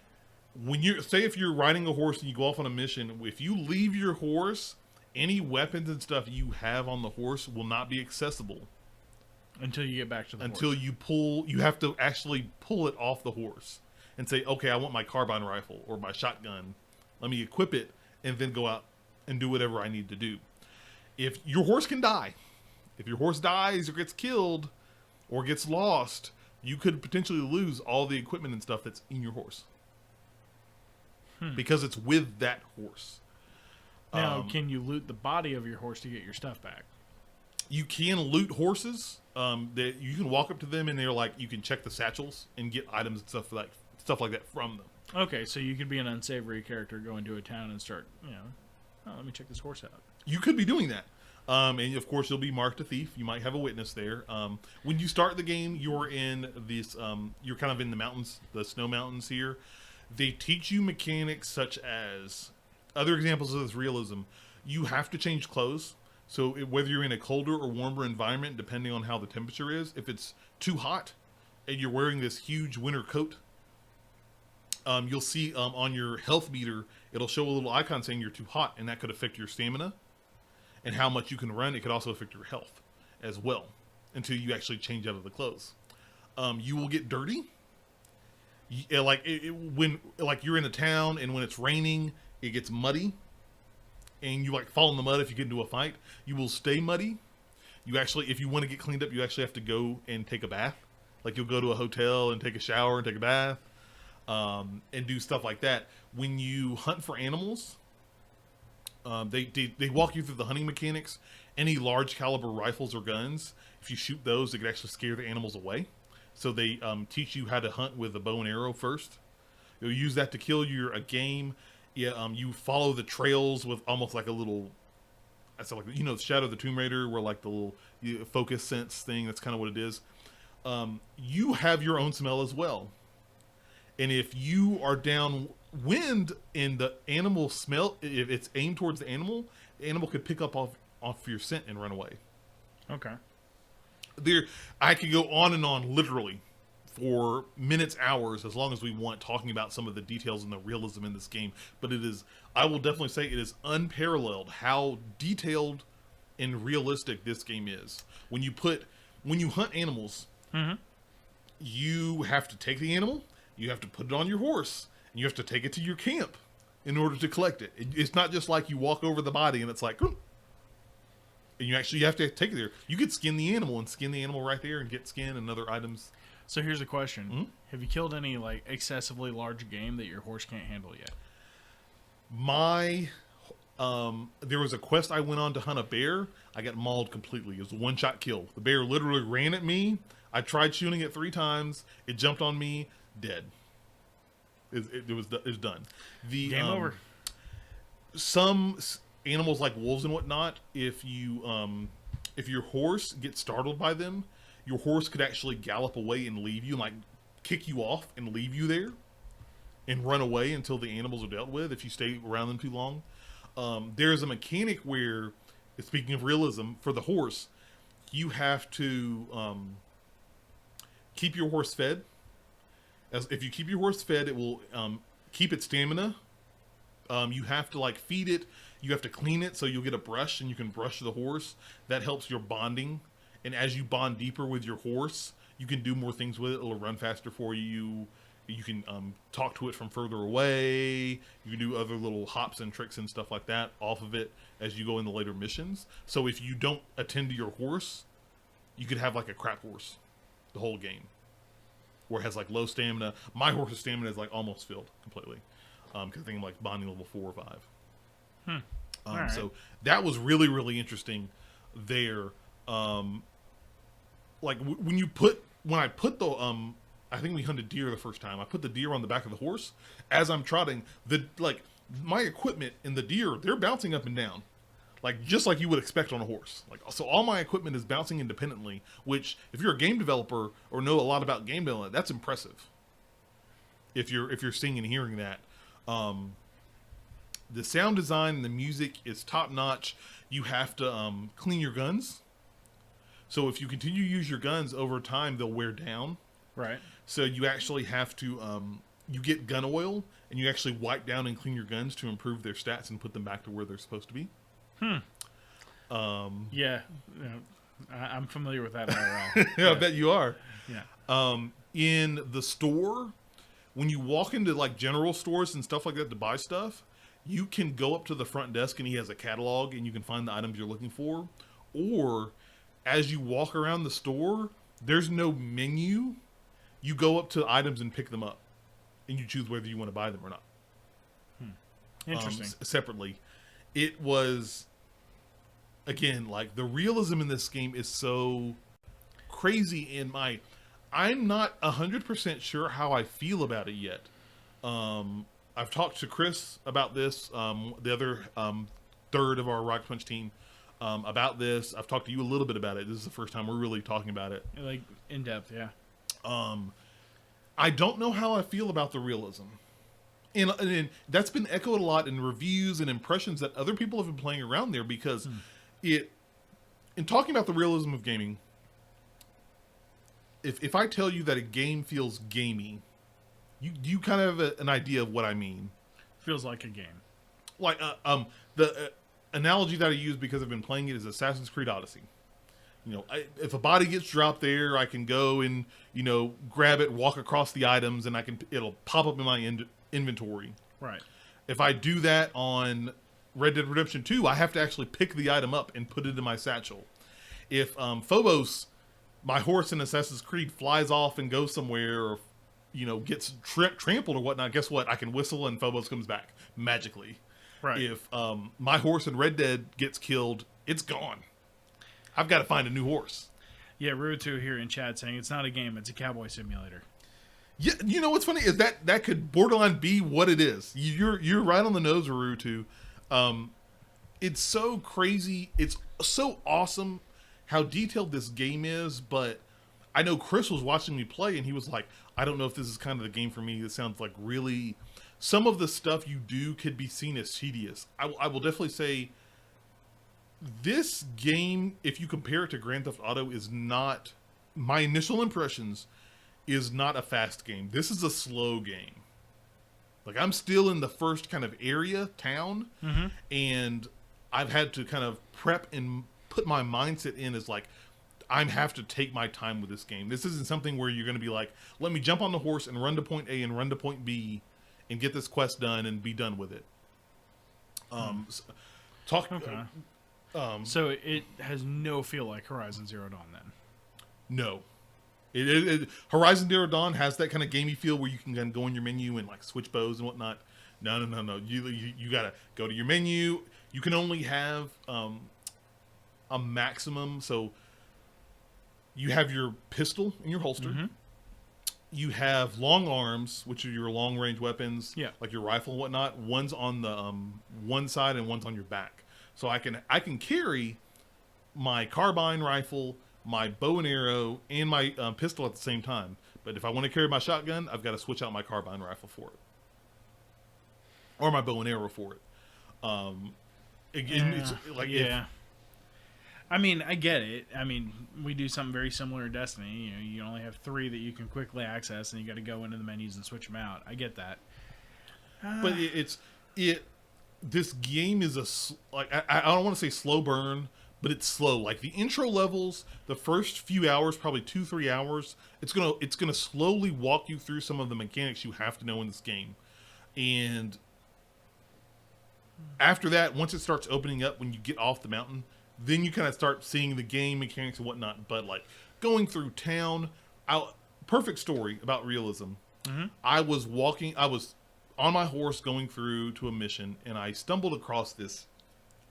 When if you're riding a horse and you go off on a mission, if you leave your horse, any weapons and stuff you have on the horse will not be accessible until you get back to the until horse. You have to actually pull it off the horse and say, okay, I want my carbine rifle or my shotgun. Let me equip it and then go out and do whatever I need to do. If your horse can die, if your horse dies or gets killed or gets lost, you could potentially lose all the equipment and stuff that's in your horse. Because it's with that horse. Now, can you loot the body of your horse to get your stuff back? You can loot horses. That you can walk up to them and they're like, you can check the satchels and get items and stuff like that from them. Okay, so you could be an unsavory character, go into a town and start, let me check this horse out. You could be doing that. And of course, you'll be marked a thief. You might have a witness there. When you start the game, you're in this. You're kind of in the mountains, the snow mountains here. They teach you mechanics such as other examples of this realism. You have to change clothes. So whether you're in a colder or warmer environment, depending on how the temperature is, if it's too hot and you're wearing this huge winter coat, you'll see on your health meter, it'll show a little icon saying you're too hot, and that could affect your stamina and how much you can run. It could also affect your health as well until you actually change out of the clothes. you will get dirty. When like you're in a town and when it's raining, it gets muddy, and you like fall in the mud if you get into a fight. You will stay muddy. You actually, if you want to get cleaned up, you actually have to go and take a bath. Like you'll go to a hotel and take a shower and take a bath, and do stuff like that. When you hunt for animals, they walk you through the hunting mechanics. Any large caliber rifles or guns, if you shoot those, it can actually scare the animals away. So they teach you how to hunt with a bow and arrow first. You'll use that to kill your game. Yeah, you follow the trails with almost like a little. That's like Shadow of the Tomb Raider, where like the little focus sense thing. That's kind of what it is. You have your own smell as well, and if you are downwind and the animal smell, if it's aimed towards the animal could pick up off your scent and run away. Okay. I could go on and on literally for minutes, hours, as long as we want, talking about some of the details and the realism in this game. But I will definitely say it is unparalleled how detailed and realistic this game is. When you hunt animals, you have to take the animal, you have to put it on your horse, and you have to take it to your camp in order to collect it. It's not just like you walk over the body and it's like, and you have to take it there. You could skin the animal right there and get skin and other items. So here's a question: Have you killed any like excessively large game that your horse can't handle yet? There was a quest I went on to hunt a bear. I got mauled completely. It was a one-shot kill. The bear literally ran at me. I tried shooting it 3 times. It jumped on me, dead. It was done. Game over. Some animals like wolves and whatnot, if your horse gets startled by them, your horse could actually gallop away and leave you, like kick you off and leave you there and run away until the animals are dealt with if you stay around them too long. There's a mechanic where, speaking of realism, for the horse, you have to keep your horse fed. If you keep your horse fed, it will keep its stamina. You have to like feed it. You have to clean it, so you'll get a brush and you can brush the horse. That helps your bonding. And as you bond deeper with your horse, you can do more things with it. It'll run faster for you. You can talk to it from further away. You can do other little hops and tricks and stuff like that off of it as you go in the later missions. So if you don't attend to your horse, you could have like a crap horse the whole game, where it has like low stamina. My horse's stamina is like almost filled completely, because I think I'm like bonding level 4 or 5. Right. So that was really, really interesting there. Like when I put the I think we hunted deer the first time. I put the deer on the back of the horse. As I'm trotting, my equipment and the deer, they're bouncing up and down, like just like you would expect on a horse. Like, so all my equipment is bouncing independently, which if you're a game developer or know a lot about game development, that's impressive. If you're seeing and hearing that, the sound design and the music is top notch. You have to clean your guns. So if you continue to use your guns over time, they'll wear down. Right. So you actually have to, you get gun oil, and you actually wipe down and clean your guns to improve their stats and put them back to where they're supposed to be. Yeah. I'm familiar with that. Yeah, I bet you are. Yeah. In the store, when you walk into like general stores and stuff like that to buy stuff, you can go up to the front desk and he has a catalog and you can find the items you're looking for. Or as you walk around the store, there's no menu. You go up to items and pick them up, and you choose whether you want to buy them or not. Interesting. Separately. It was, again, like the realism in this game is so crazy. I'm not 100% sure how I feel about it yet. I've talked to Chris about this, the other third of our Rock Punch team, about this. I've talked to you a little bit about it. This is the first time we're really talking about it. Like, in depth, yeah. I don't know how I feel about the realism. And that's been echoed a lot in reviews and impressions that other people have been playing around there, because in talking about the realism of gaming, if I tell you that a game feels gamey, you kind of have an idea of what I mean. Feels like a game. Like, the analogy that I use because I've been playing it is Assassin's Creed Odyssey. If a body gets dropped there, I can go and grab it, walk across the items, and it'll pop up in my inventory. Right. If I do that on Red Dead Redemption 2, I have to actually pick the item up and put it in my satchel. If Phobos, my horse in Assassin's Creed, flies off and goes somewhere, or gets trampled or whatnot, guess what? I can whistle and Phobos comes back magically. Right. If my horse in Red Dead gets killed, it's gone. I've got to find a new horse. Yeah, Rutu here in chat saying it's not a game, it's a cowboy simulator. Yeah, what's funny is that could borderline be what it is. You're right on the nose, Rutu. It's so crazy. It's so awesome how detailed this game is, but I know Chris was watching me play and he was like, I don't know if this is kind of the game for me. It sounds like really... Some of the stuff you do could be seen as tedious. I will definitely say this game, if you compare it to Grand Theft Auto, is not... My initial impressions is not a fast game. This is a slow game. Like, I'm still in the first kind of area, town, and I've had to kind of prep and put my mindset in as like, I have to take my time with this game. This isn't something where you're going to be like, let me jump on the horse and run to point A and run to point B and get this quest done and be done with it. So it has no feel like Horizon Zero Dawn then? No. Horizon Zero Dawn has that kind of gamey feel where you can kind of go in your menu and like switch bows and whatnot. No. You gotta go to your menu. You can only have a maximum. So you have your pistol in your holster. You have long arms, which are your long range weapons, like your rifle and whatnot. One's on the one side and one's on your back. So I can carry my carbine rifle, my bow and arrow, and my pistol at the same time. But if I want to carry my shotgun, I've got to switch out my carbine rifle for it, or my bow and arrow for it. It's like I mean, I get it. I mean, we do something very similar in Destiny. You only have 3 that you can quickly access, and you got to go into the menus and switch them out. I get that. But this game is I don't want to say slow burn, but it's slow. Like the intro levels, the first few hours, probably 2-3 hours, it's gonna slowly walk you through some of the mechanics you have to know in this game, and after that, once it starts opening up, when you get off the mountain, then you kind of start seeing the game mechanics and whatnot. But like going through town, perfect story about Realism. I was on my horse going through to a mission, and I stumbled across this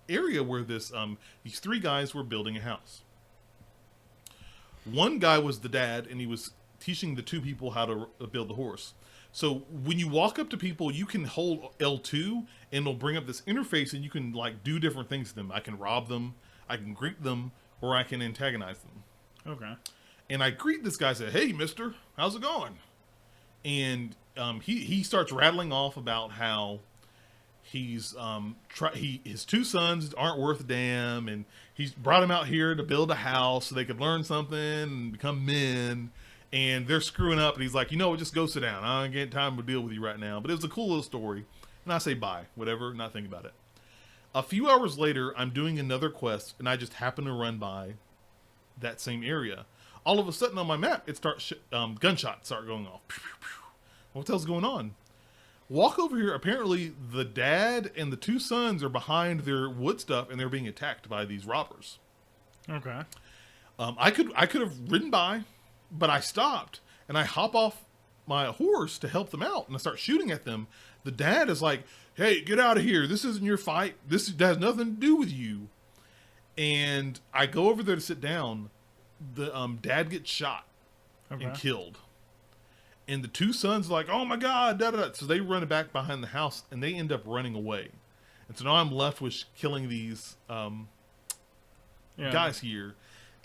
area where these 3 guys were building a house. One guy was the dad, and he was teaching the 2 people how to build the horse. So when you walk up to people, you can hold L2, and it'll bring up this interface, and you can like do different things to them. I can rob them, I can greet them, or I can antagonize them. Okay. And I greet this guy, say, "Hey, mister, how's it going?" And he starts rattling off about how he's his 2 sons aren't worth a damn, and he's brought them out here to build a house so they could learn something and become men, and they're screwing up. And he's like, just go sit down. I don't get time to deal with you right now. But it was a cool little story. And I say bye, whatever, not think about it. A few hours later, I'm doing another quest, and I just happen to run by that same area. All of a sudden on my map, it starts gunshots start going off. Pew, pew, pew. What the hell's going on? Walk over here. Apparently, the dad and the 2 sons are behind their wood stuff, and they're being attacked by these robbers. Okay. I could have ridden by, but I stopped, and I hop off my horse to help them out, and I start shooting at them. The dad is like, "Hey, get out of here. This isn't your fight. This has nothing to do with you." And I go over there to sit down. The dad gets shot and killed. And the 2 sons are like, "Oh my God, da da da." So they run back behind the house, and they end up running away. And so now I'm left with killing these guys here.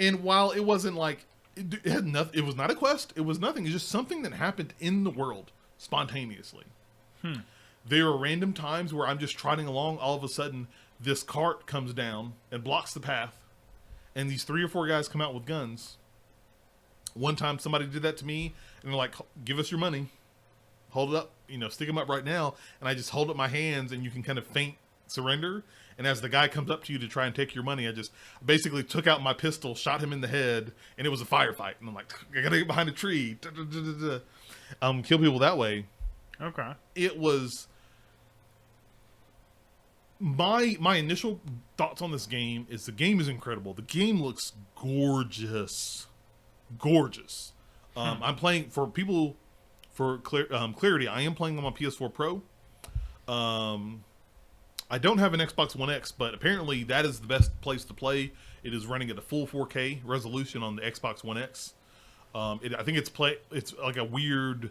And while it wasn't like, it had nothing, it was not a quest, it was nothing, it's just something that happened in the world spontaneously. There are random times where I'm just trotting along, all of a sudden this cart comes down and blocks the path, and these 3 or 4 guys come out with guns. One time somebody did that to me, and they're like, "Give us your money, hold it up, stick them up right now." And I just hold up my hands, and you can kind of feint surrender, And as the guy comes up to you to try and take your money, I just basically took out my pistol, shot him in the head, and it was a firefight. And I'm like, I gotta get behind a tree, kill people that way. Okay. It was my initial thoughts on this game is the game is incredible. The game looks gorgeous. I'm playing for people for clarity. I am playing on my PS4 Pro. I don't have an Xbox One X, but apparently that is the best place to play. It is running at a full 4K resolution on the Xbox One X. I think it's like a weird,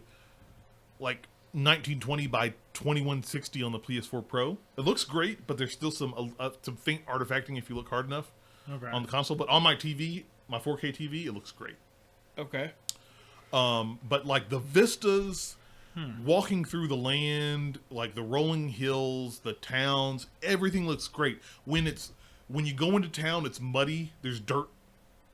like 1920 by 2160 on the PS4 Pro. It looks great, but there's still some faint artifacting if you look hard enough on the console. But on my TV, my 4K TV, it looks great. Okay. But like the vistas, walking through the land, like the rolling hills, the towns, everything looks great. When you go into town, it's muddy. There's dirt.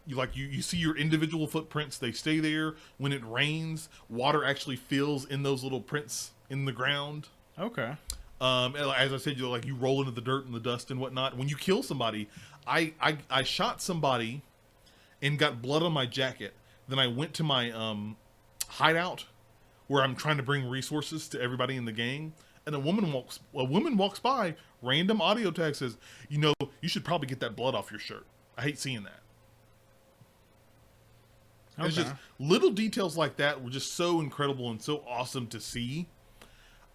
You see your individual footprints. They stay there. When it rains, water actually fills in those little prints in the ground. Okay. As I said, you roll into the dirt and the dust and whatnot. When you kill somebody, I shot somebody and got blood on my jacket. Then I went to my hideout where I'm trying to bring resources to everybody in the gang. And a woman walks by, random audio tag says, you should probably get that blood off your shirt. I hate seeing that. Okay. It's just little details like that were just so incredible and so awesome to see.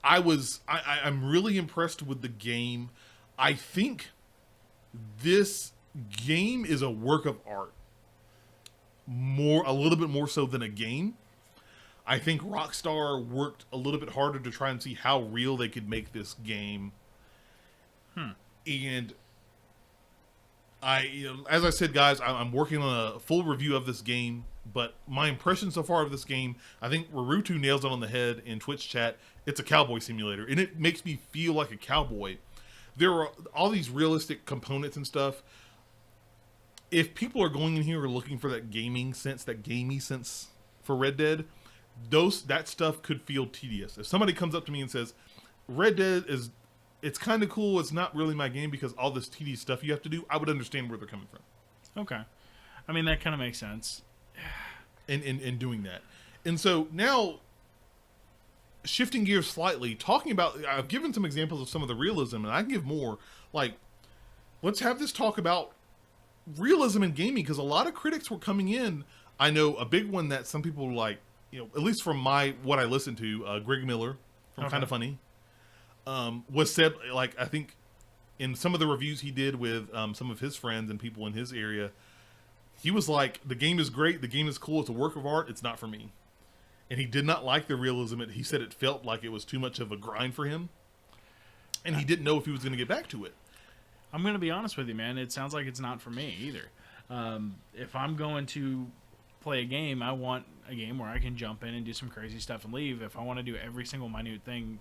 I'm really impressed with the game. I think this game is a work of art. A little bit more so than a game. I think Rockstar worked a little bit harder to try and see how real they could make this game. And as I said, guys, I'm working on a full review of this game, but my impression so far of this game, I think Rarutu nails it on the head in Twitch chat. It's a cowboy simulator, and it makes me feel like a cowboy. There are all these realistic components and stuff. If people are going in here looking for that gamey sense for Red Dead, that stuff could feel tedious. If somebody comes up to me and says, Red Dead it's kind of cool, it's not really my game because all this tedious stuff you have to do, I would understand where they're coming from. Okay. I mean, that kind of makes sense. In doing that. And so now, shifting gears slightly, talking about, I've given some examples of some of the realism, and I can give more. Like, let's have this talk about realism in gaming, because a lot of critics were coming in. I know a big one that some people like, at least from what I listened to, Greg Miller from Kind of Funny, was said, like, I think in some of the reviews he did with some of his friends and people in his area, he was like, the game is great, the game is cool, it's a work of art, it's not for me. And he did not like the realism. He said it felt like it was too much of a grind for him, and he didn't know if he was going to get back to it. I'm going to be honest with you, man. It sounds like it's not for me either. If I'm going to play a game, I want a game where I can jump in and do some crazy stuff and leave. If I want to do every single minute thing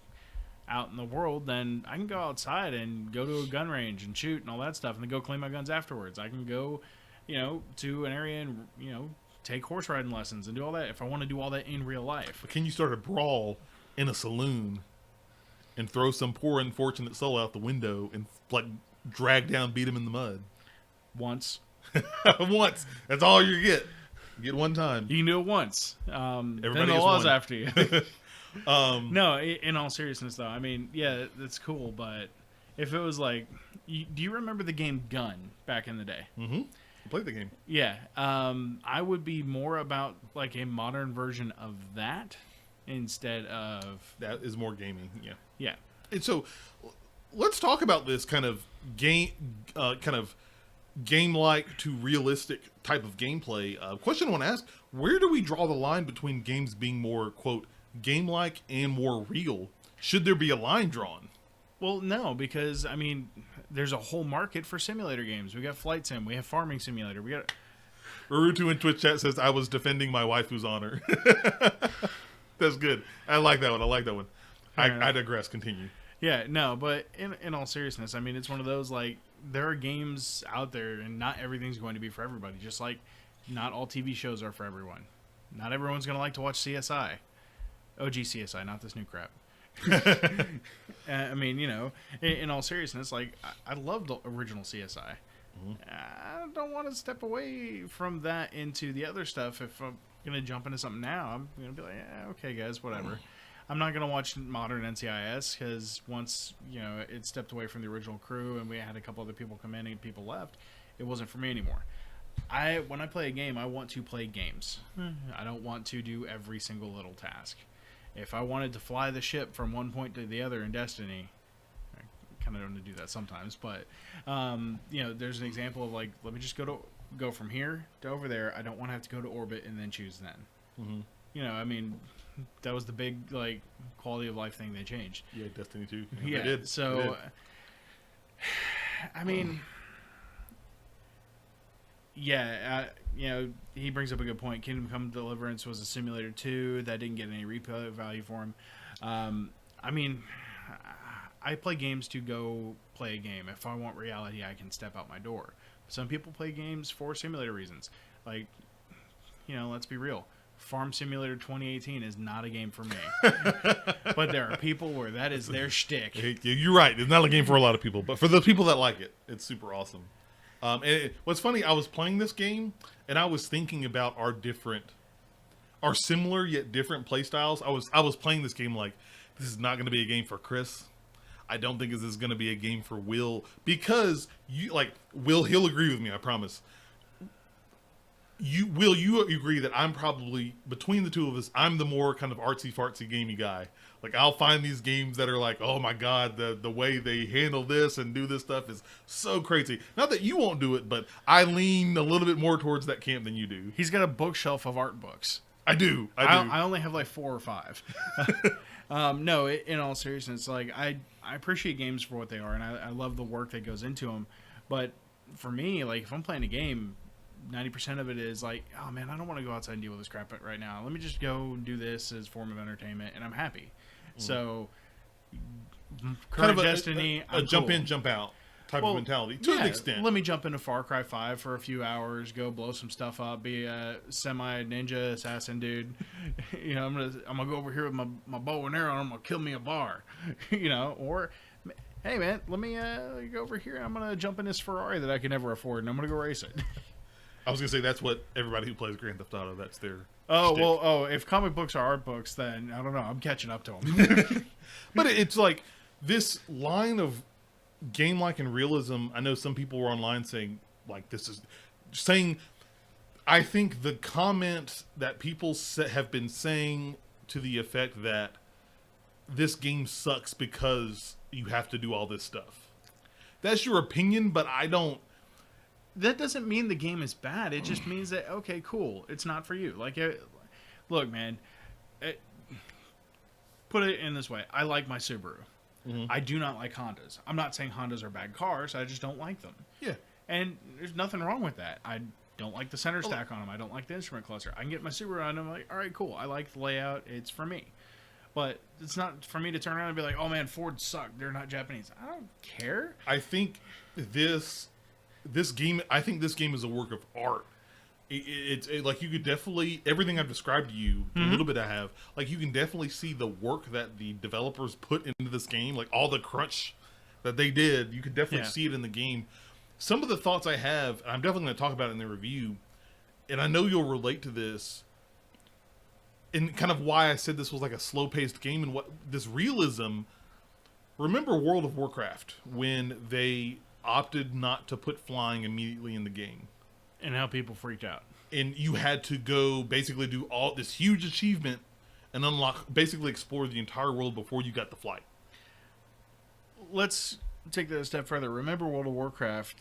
out in the world, then I can go outside and go to a gun range and shoot and all that stuff, and then go clean my guns afterwards. I can go, to an area and, take horse riding lessons and do all that if I want to do all that in real life. But can you start a brawl in a saloon and throw some poor unfortunate soul out the window and drag down, beat him in the mud? Once. Once. That's all you get. You get one time. You can do it once. Then the Everybody gets law's one. after you. No, in all seriousness, though, I mean, yeah, that's cool, but if it was like, do you remember the game Gun back in the day? Mm-hmm. I played the game. Yeah. I would be more about like a modern version of that instead of... That is more gaming, yeah. Yeah. And so, let's talk about this kind of game-like to realistic type of gameplay. Question I want to ask, where do we draw the line between games being more, quote, game-like and more real? Should there be a line drawn? Well, no, because, I mean, there's a whole market for simulator games. We got Flight Sim, we have Farming Simulator, we got... Urutu in Twitch chat says, I was defending my waifu's honor. That's good. I like that one. I digress. Continue. Yeah, no, but in all seriousness, I mean, it's one of those, like, there are games out there, and not everything's going to be for everybody. Just like not all TV shows are for everyone. Not everyone's going to like to watch CSI. OG CSI, not this new crap. I mean, in all seriousness, like I love the original CSI. I don't want to step away from that into the other stuff. If I'm gonna jump into something now, I'm gonna be like, yeah, okay, guys, whatever. I'm not gonna watch modern NCIS because once it stepped away from the original crew and we had a couple other people come in and people left, it wasn't for me anymore. When I play a game, I want to play games. I don't want to do every single little task. If I wanted to fly the ship from one point to the other in Destiny, I kind of don't do that sometimes, but there's an example of like, let me just go from here to over there. I don't want to have to go to orbit and then choose then. I mean, that was the big like quality of life thing they changed. Yeah, Destiny 2. Yeah, they did. so They did. I mean, yeah, he brings up a good point. Kingdom Come Deliverance was a simulator too that didn't get any replay value for him. I mean, I play games to go play a game. If I want reality, I can step out my door. Some people play games for simulator reasons. Like, let's be real. Farm Simulator 2018 is not a game for me. But there are people where that is their shtick. You're right. It's not a game for a lot of people, but for the people that like it, it's super awesome. What's funny, I was playing this game and I was thinking about our similar yet different play styles. I was playing this game like, this is not going to be a game for Chris. I don't think this is going to be a game for Will, because Will, he'll agree with me, I promise. You agree that I'm probably, between the two of us, I'm the more kind of artsy fartsy gamey guy. Like, I'll find these games that are like, oh my god, the way they handle this and do this stuff is so crazy. Not that you won't do it, but I lean a little bit more towards that camp than you do. He's got a bookshelf of art books. I do. I only have like 4 or 5. No, in all seriousness, like I appreciate games for what they are, and I love the work that goes into them. But for me, like if I'm playing a game, 90% of it is like, oh man, I don't want to go outside and deal with this crap right now. Let me just go and do this as a form of entertainment, and I'm happy. So, current Destiny, a jump in, jump out type of mentality to an extent. Let me jump into Far Cry 5 for a few hours, go blow some stuff up, be a semi ninja assassin dude. I'm gonna go over here with my bow and arrow, and I'm gonna kill me a bar. Or hey man, let me go over here and I'm gonna jump in this Ferrari that I can never afford, and I'm gonna go race it. I was gonna say that's what everybody who plays Grand Theft Auto, that's their shtick. If comic books are art books, then I don't know, I'm catching up to them. But it's like this line of game like and realism. I know some people were online saying like, this is saying, I think the comment that people have been saying to the effect that this game sucks because you have to do all this stuff. That's your opinion, but I don't. That doesn't mean the game is bad. It just means that, okay, cool, it's not for you. Like, look, man, put it in this way. I like my Subaru. Mm-hmm. I do not like Hondas. I'm not saying Hondas are bad cars. I just don't like them. Yeah. And there's nothing wrong with that. I don't like the center stack on them. I don't like the instrument cluster. I can get my Subaru and I'm like, all right, cool. I like the layout. It's for me. But it's not for me to turn around and be like, oh, man, Ford sucked. They're not Japanese. I don't care. I think this game is a work of art. It's like, you could definitely, everything I've described to you, a little bit I have, like, you can definitely see the work that the developers put into this game, like all the crunch that they did. You could definitely see it in the game. Some of the thoughts I have, and I'm definitely going to talk about it in the review, and I know you'll relate to this, and kind of why I said this was like a slow-paced game, and what this realism. Remember World of Warcraft, when they opted not to put flying immediately in the game? And how people freaked out. And you had to go basically do all this huge achievement and basically explore the entire world before you got the flight. Let's take that a step further. Remember World of Warcraft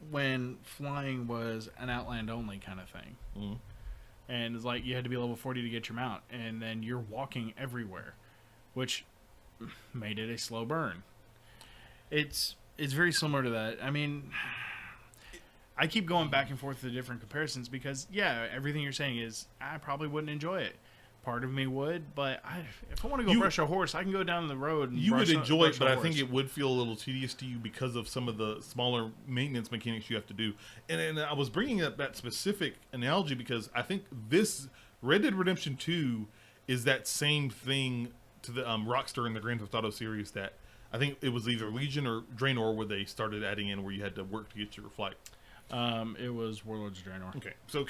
when flying was an Outland only kind of thing. Mm-hmm. And it's like you had to be level 40 to get your mount, and then you're walking everywhere, which made it a slow burn. It's very similar to that. I mean, I keep going back and forth to the different comparisons because, yeah, everything you're saying is I probably wouldn't enjoy it. Part of me would, but if I want to go brush a horse, I can go down the road and you would enjoy it, but I think it would feel a little tedious to you because of some of the smaller maintenance mechanics you have to do. And I was bringing up that specific analogy because I think this Red Dead Redemption 2 is that same thing to the Rockstar in the Grand Theft Auto series that I think it was either Legion or Draenor where they started adding in where you had to work to get your flight. It was Warlords of Draenor. Okay, so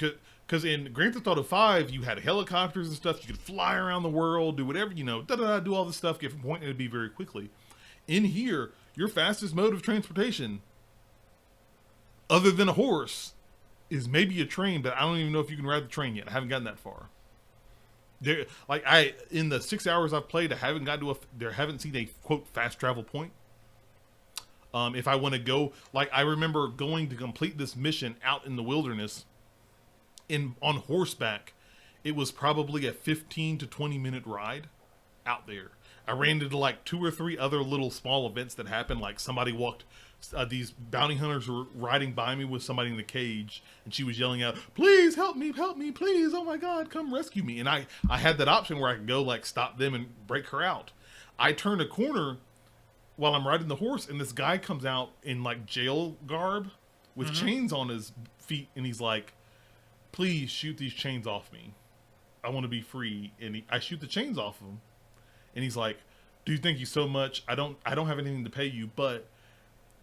because in Grand Theft Auto 5 you had helicopters and stuff, you could fly around the world, do whatever, do all this stuff, get from point A to B very quickly. In here, your fastest mode of transportation, other than a horse, is maybe a train, but I don't even know if you can ride the train yet. I haven't gotten that far. There, in the 6 hours I've played, I haven't gotten haven't seen a quote fast travel point. If I want to go, I remember going to complete this mission out in the wilderness, on horseback. It was probably a 15 to 20 minute ride out there. I ran into 2 or 3 other little small events that happened. Like somebody walked, these bounty hunters were riding by me with somebody in the cage, and she was yelling out, "Please help me, please! Oh my God, come rescue me!" And I had that option where I could go stop them and break her out. I turned a corner while I'm riding the horse, and this guy comes out in jail garb with chains on his feet, and he's like, "Please shoot these chains off me. I want to be free." And I shoot the chains off him. And he's like, "Dude, thank you so much. I don't have anything to pay you, but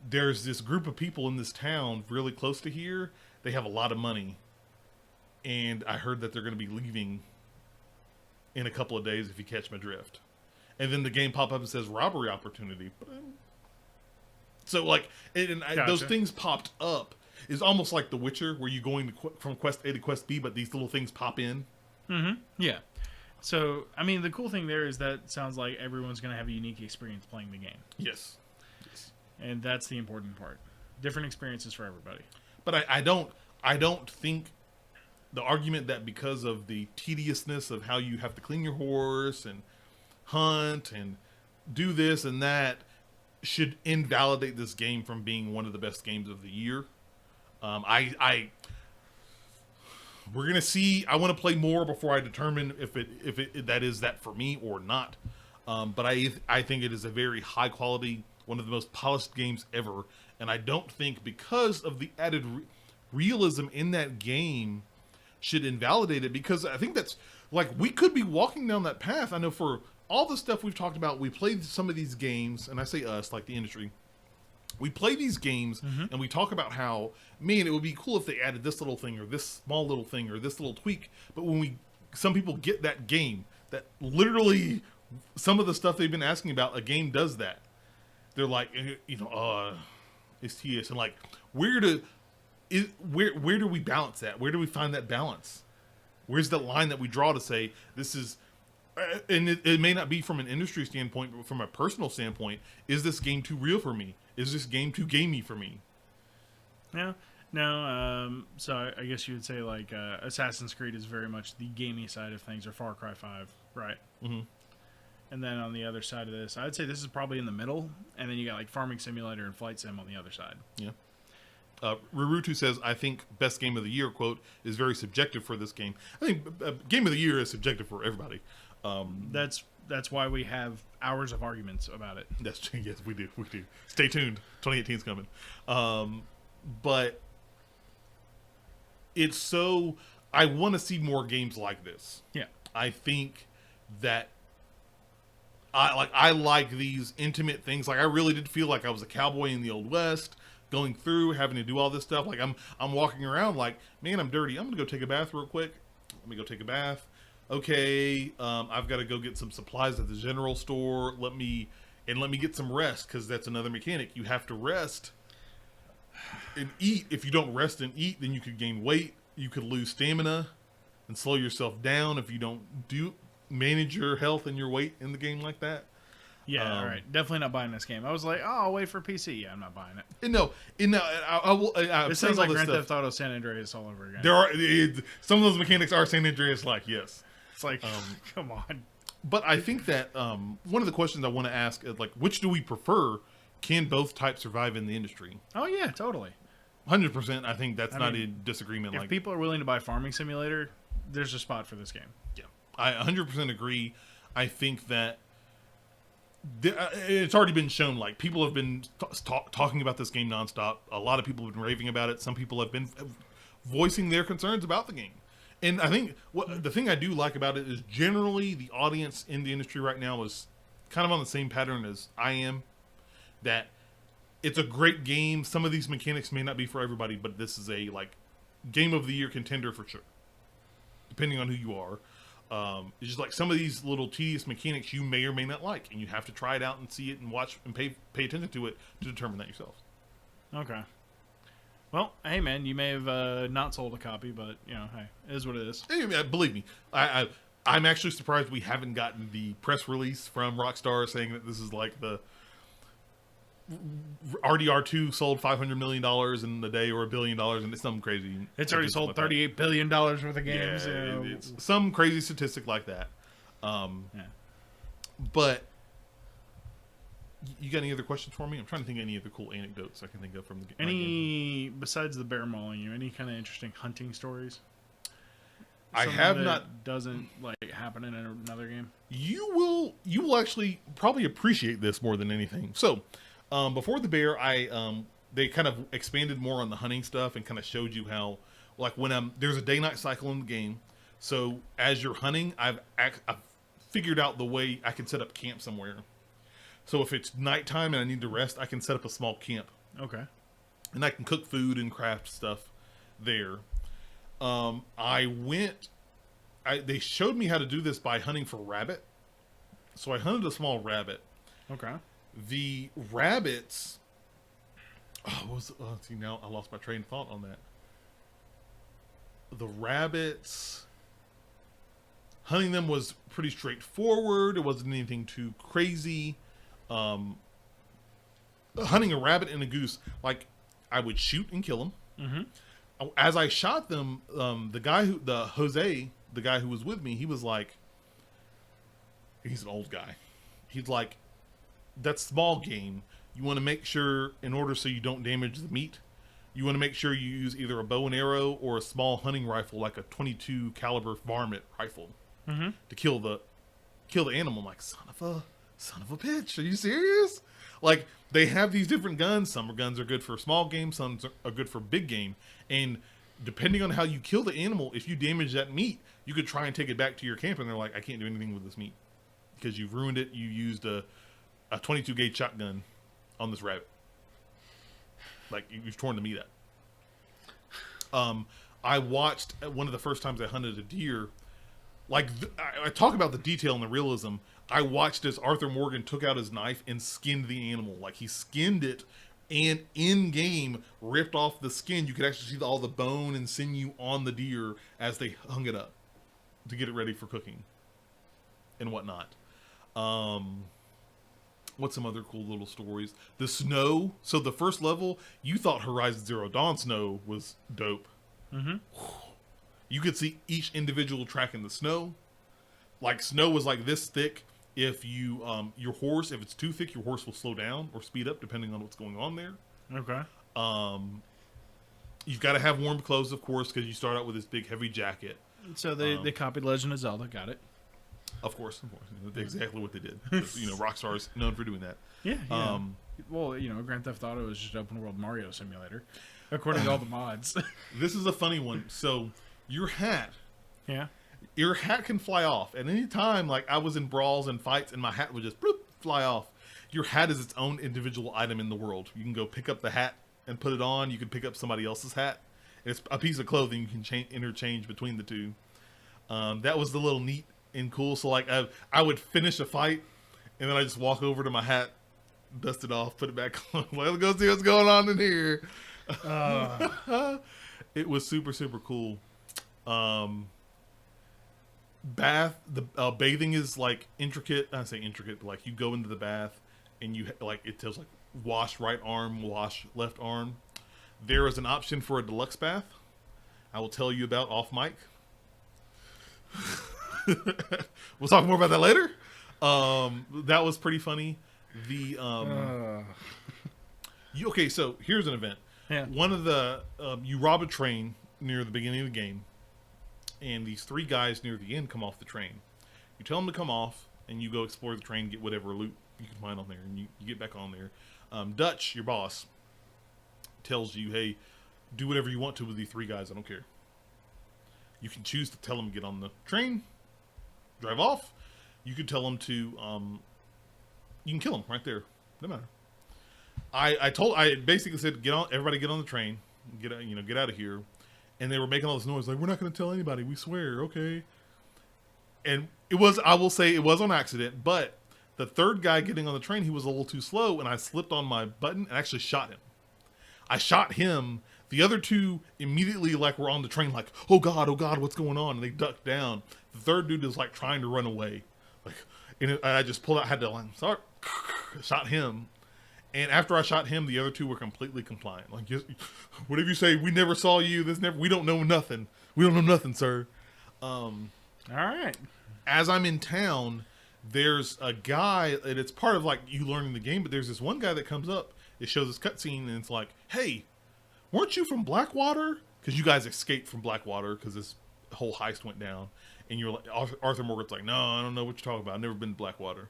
there's this group of people in this town really close to here. They have a lot of money. And I heard that they're going to be leaving in a couple of days if you catch my drift." And then the game pop up and says robbery opportunity. So Gotcha. Those things popped up. It's almost like The Witcher, where you're going from quest A to quest B, but these little things pop in. Mm-hmm. Yeah. So, I mean, the cool thing there is that it sounds like everyone's going to have a unique experience playing the game. Yes. And that's the important part. Different experiences for everybody. But I don't think the argument that because of the tediousness of how you have to clean your horse and hunt and do this and that should invalidate this game from being one of the best games of the year. We're gonna see. I want to play more before I determine if that is that for me or not. But I think it is a very high quality, one of the most polished games ever. And I don't think because of the added realism in that game should invalidate it, because I think that's we could be walking down that path. I know for all the stuff we've talked about, we played some of these games, and I say us, the industry. We play these games and we talk about how, man, it would be cool if they added this little thing or this small little thing or this little tweak. But when some people get that game, that literally some of the stuff they've been asking about, a game does that. They're like, it's tedious. And where do we balance that? Where do we find that balance? Where's the line that we draw to say this is, and it may not be from an industry standpoint, but from a personal standpoint, is this game too real for me? Is this game too gamey for me? Yeah. No, so I guess you would say Assassin's Creed is very much the gamey side of things, or Far Cry 5, right? Mm-hmm. And then on the other side of this, I'd say this is probably in the middle, and then you got Farming Simulator and Flight Sim on the other side. Yeah. Rurutu says, "I think best game of the year," quote, "is very subjective for this game." I think game of the year is subjective for everybody. That's why we have hours of arguments about it. Yes, we do. Stay tuned. 2018 is coming. But it's so, I want to see more games like this. Yeah. I think that I like these intimate things. I really did feel like I was a cowboy in the Old West, going through, having to do all this stuff. I'm walking around man, I'm dirty. I'm gonna go take a bath real quick. Let me go take a bath. Okay, I've got to go get some supplies at the general store. Let me get some rest, because that's another mechanic. You have to rest and eat. If you don't rest and eat, then you could gain weight. You could lose stamina and slow yourself down if you don't manage your health and your weight in the game like that. Yeah, all right. Definitely not buying this game. I was like, I'll wait for PC. Yeah, I'm not buying it. No, I will. It sounds like Grand Theft Auto San Andreas all over again. There are some of those mechanics are San Andreas yes. It's like, come on. But I think that one of the questions I want to ask is which do we prefer? Can both types survive in the industry? Oh yeah, totally. 100%. I think that's not a disagreement. If people are willing to buy Farming Simulator, there's a spot for this game. Yeah, I 100% agree. I think that it's already been shown. People have been talking about this game nonstop. A lot of people have been raving about it. Some people have been voicing their concerns about the game. And I think the thing I do like about it is generally the audience in the industry right now is kind of on the same pattern as I am. That it's a great game. Some of these mechanics may not be for everybody, but this is a like game of the year contender for sure, depending on who you are. It's just like some of these little tedious mechanics you may or may not like, and you have to try it out and see it and watch and pay attention to it to determine that yourself. Okay. Well, hey man, you may have not sold a copy, but you know, hey, it is what it is. Hey, believe me, I'm actually surprised we haven't gotten the press release from Rockstar saying that this is like the RDR2 sold $500 million in a day or $1 billion, and it's something crazy. It's already sold $38 billion worth of games. Yeah, it's some crazy statistic like that. But you got any other questions for me? I'm trying to think of any other cool anecdotes I can think of from the game. Any besides the bear mauling you? Any kind of interesting hunting stories? I have not. Doesn't like happen in another game. You will actually probably appreciate this more than anything. So, before the bear, they kind of expanded more on the hunting stuff and kind of showed you how, like when there's a day-night cycle in the game. So as you're hunting, I've figured out the way I can set up camp somewhere. So if it's nighttime and I need to rest, I can set up a small camp. Okay. And I can cook food and craft stuff there. They showed me how to do this by hunting for rabbit. So I hunted a small rabbit. Okay. The rabbits. See, now I lost my train of thought on that. The rabbits. Hunting them was pretty straightforward. It wasn't anything too crazy. Hunting a rabbit and a goose, like I would shoot and kill them. Mm-hmm. As I shot them, the guy who was with me, he was like, he's an old guy. He's like, that's small game. You want to make sure, in order so you don't damage the meat, you want to make sure you use either a bow and arrow or a small hunting rifle, like a .22 caliber varmint rifle, to kill the animal. I'm like, son of a bitch, are you serious? Like, they have these different guns. Some guns are good for small game, some are good for big game, and depending on how you kill the animal, if you damage that meat, you could try and take it back to your camp, and they're like, I can't do anything with this meat because you've ruined it. You used a 22 gauge shotgun on this rabbit. Like, you've torn the meat out. I watched one of the first times I hunted a deer. Like, I talk about the detail and the realism. I watched as Arthur Morgan took out his knife and skinned the animal. Like, he skinned it, and in game ripped off the skin. You could actually see all the bone and sinew on the deer as they hung it up to get it ready for cooking and whatnot. What's some other cool little stories? The snow. So the first level, you thought Horizon Zero Dawn snow was dope. Mm-hmm. You could see each individual track in the snow. Like, snow was like this thick. If you, your horse, if it's too thick, your horse will slow down or speed up depending on what's going on there. Okay. You've got to have warm clothes, of course, because you start out with this big, heavy jacket. So they copied Legend of Zelda. Got it. Of course. That's exactly what they did. Rockstar is known for doing that. Yeah. Well, Grand Theft Auto is just open world Mario simulator, according to all the mods. This is a funny one. So your hat. Yeah. Your hat can fly off at any time. Like, I was in brawls and fights, and my hat would just bloop, fly off. Your hat is its own individual item in the world. You can go pick up the hat and put it on. You can pick up somebody else's hat. It's a piece of clothing you can interchange between the two. That was the little neat and cool. So, like, I would finish a fight, and then I just walk over to my hat, dust it off, put it back on. Let's go see what's going on in here. It was super, super cool. Bathing is like intricate. I say intricate, but like you go into the bath and you like, it tells like wash right arm, wash left arm. There is an option for a deluxe bath. I will tell you about off mic. We'll talk more about that later. That was pretty funny. Okay, so here's an event. Yeah. One of the you rob a train near the beginning of the game, and these three guys near the end come off the train. You tell them to come off, and you go explore the train, get whatever loot you can find on there, and you get back on there. Dutch, your boss, tells you, hey, do whatever you want to with these three guys. I don't care. You can choose to tell them to get on the train, drive off. You can tell them to, you can kill them right there. No matter. I basically said, everybody get on the train, get out of here. And they were making all this noise, like, we're not going to tell anybody, we swear, okay. And I will say it was on accident, but the third guy getting on the train, he was a little too slow, and I slipped on my button and actually shot him. I shot him. The other two immediately were on the train like, oh God, what's going on? And they ducked down. The third dude is trying to run away. And I just pulled out, had to shot him. And after I shot him, the other two were completely compliant. Just, whatever you say, we never saw you. We don't know nothing. We don't know nothing, sir. All right. As I'm in town, there's a guy, and it's part of you learning the game, but there's this one guy that comes up. It shows this cutscene, and it's like, hey, weren't you from Blackwater? Because you guys escaped from Blackwater because this whole heist went down. And you're like, Arthur Morgan's like, no, I don't know what you're talking about. I've never been to Blackwater.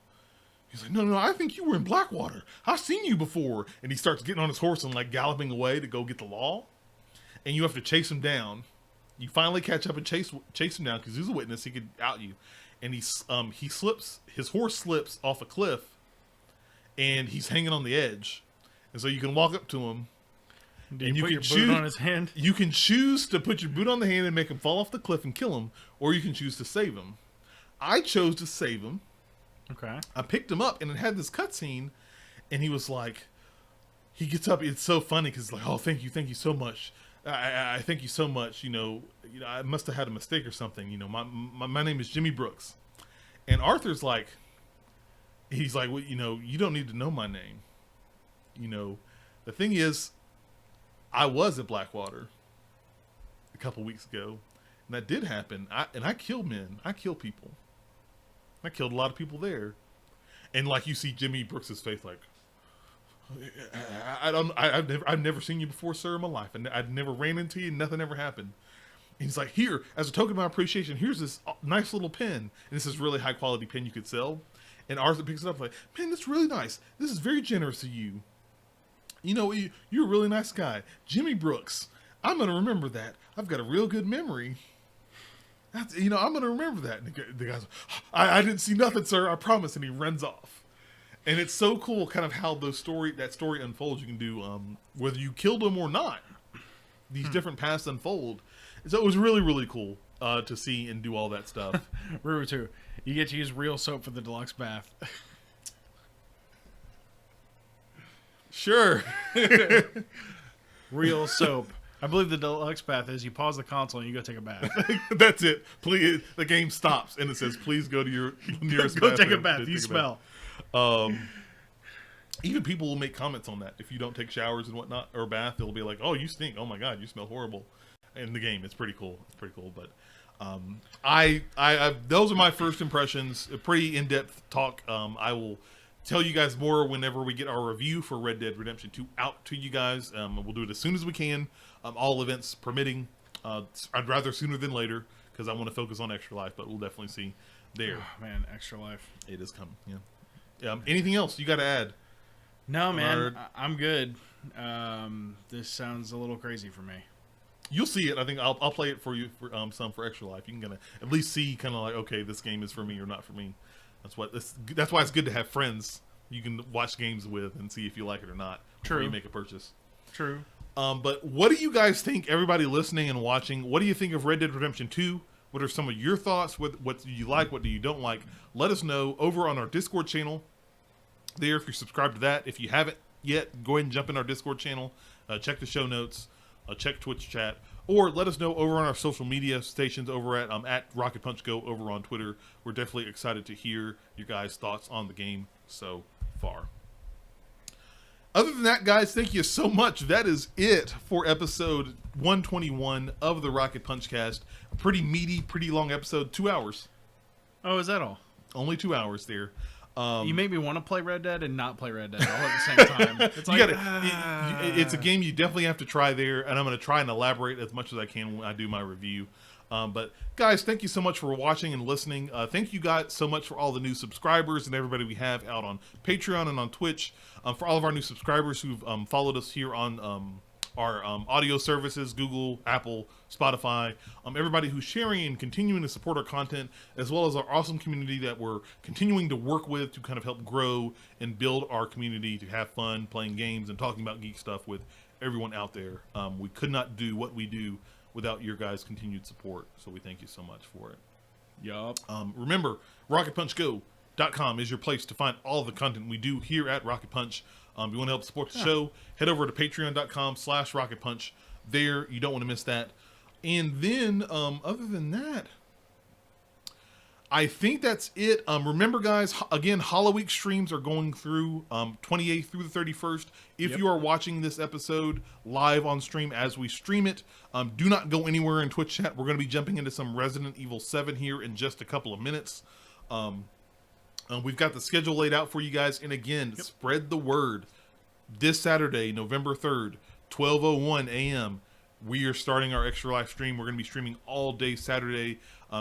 He's like, no, I think you were in Blackwater. I've seen you before. And he starts getting on his horse and galloping away to go get the law. And you have to chase him down. You finally catch up and chase him down because he's a witness. He could out you. And he slips. His horse slips off a cliff, and he's hanging on the edge. And so you can walk up to him. And you can put your boot on his hand? You can choose to put your boot on the hand and make him fall off the cliff and kill him, or you can choose to save him. I chose to save him. Okay. I picked him up, and it had this cutscene, and he was like, he gets up. It's so funny because it's like, oh, thank you so much. I thank you so much. I must have had a mistake or something. My name is Jimmy Brooks, and Arthur's like, he's like, well, you don't need to know my name. The thing is, I was at Blackwater a couple weeks ago, and that did happen. I kill men. I kill people. I killed a lot of people there, and you see Jimmy Brooks's face, I've never seen you before, sir, in my life, and I'd never ran into you. Nothing ever happened. And he's like, here, as a token of my appreciation, here's this nice little pen, and this is really high quality pen you could sell. And Arthur picks it up like, man, that's really nice. This is very generous of you. You're a really nice guy. Jimmy Brooks. I'm going to remember that. I've got a real good memory. I'm going to remember that. And the guy's like, I didn't see nothing, sir. I promise. And he runs off. And it's so cool kind of how that story unfolds. You can do, whether you killed him or not, these different paths unfold. So it was really, really cool to see and do all that stuff. Ruru 2, you get to use real soap for the deluxe bath. Sure. Real soap. I believe the deluxe bath is you pause the console and you go take a bath. That's it. Please, the game stops and it says, "Please go to your nearest go bathroom." take a bath. You smell. Even people will make comments on that if you don't take showers and whatnot or bath. They'll be like, "Oh, you stink. Oh my God, you smell horrible." In the game, it's pretty cool. It's pretty cool. But I those are my first impressions. A pretty in-depth talk. I will tell you guys more whenever we get our review for Red Dead Redemption 2 out to you guys. We'll do it as soon as we can, all events permitting. I'd rather sooner than later because I want to focus on Extra Life, but we'll definitely see there. Oh, man, Extra Life. It is coming, yeah. Anything else you got to add? No, man, I'm good. This sounds a little crazy for me. You'll see it. I think I'll play it for you for some for Extra Life. You can at least see kind of okay, this game is for me or not for me. That's why it's good to have friends you can watch games with and see if you like it or not before you make a purchase. True. But what do you guys think, everybody listening and watching? What do you think of Red Dead Redemption 2? What are some of your thoughts? What do you like? What do you don't like? Let us know over on our Discord channel. There, if you're subscribed to that. If you haven't yet, go ahead and jump in our Discord channel. Check the show notes. Check Twitch chat. Or let us know over on our social media stations over at Rocket Punch Go over on Twitter. We're definitely excited to hear your guys' thoughts on the game so far. Other than that, guys, thank you so much. That is it for episode 121 of the Rocket Punch Cast. A pretty meaty, pretty long episode. 2 hours. Oh, is that all? Only 2 hours there. You made me want to play Red Dead and not play Red Dead all at the same time. It's like, it's a game you definitely have to try there, and I'm going to try and elaborate as much as I can when I do my review. But guys, thank you so much for watching and listening. Thank you guys so much for all the new subscribers and everybody we have out on Patreon and on Twitch. For all of our new subscribers who've followed us here on our audio services, Google, Apple, Spotify, everybody who's sharing and continuing to support our content, as well as our awesome community that we're continuing to work with to kind of help grow and build our community to have fun playing games and talking about geek stuff with everyone out there. We could not do what we do without your guys' continued support, so we thank you so much for it. Yup. Remember, RocketPunchGo.com is your place to find all of the content we do here at Rocket Punch. If you want to help support the show, head over to patreon.com/rocketpunch. There, you don't want to miss that. And then, other than that, I think that's it. Remember, guys, again, Hollow Week streams are going through 28th through the 31st. If you are watching this episode live on stream as we stream it, do not go anywhere in Twitch chat. We're going to be jumping into some Resident Evil 7 here in just a couple of minutes. We've got the schedule laid out for you guys. And again, spread the word. This Saturday, November 3rd, 12:01 a.m., we are starting our Extra Life stream. We're going to be streaming all day Saturday,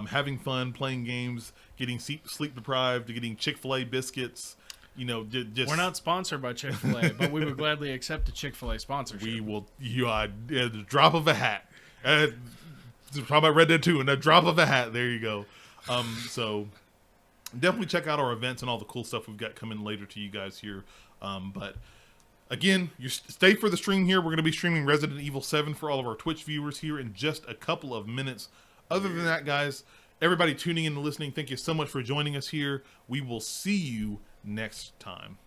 having fun, playing games, getting sleep deprived, getting Chick-fil-A biscuits. You know, just we're not sponsored by Chick-fil-A, but we would gladly accept a Chick-fil-A sponsorship. We will, the drop of a hat. Probably about Red Dead 2 and a drop of a hat. There you go. So definitely check out our events and all the cool stuff we've got coming later to you guys here. But again, you stay for the stream here. We're going to be streaming Resident Evil 7 for all of our Twitch viewers here in just a couple of minutes. Other than that, guys, everybody tuning in and listening, thank you so much for joining us here. We will see you next time.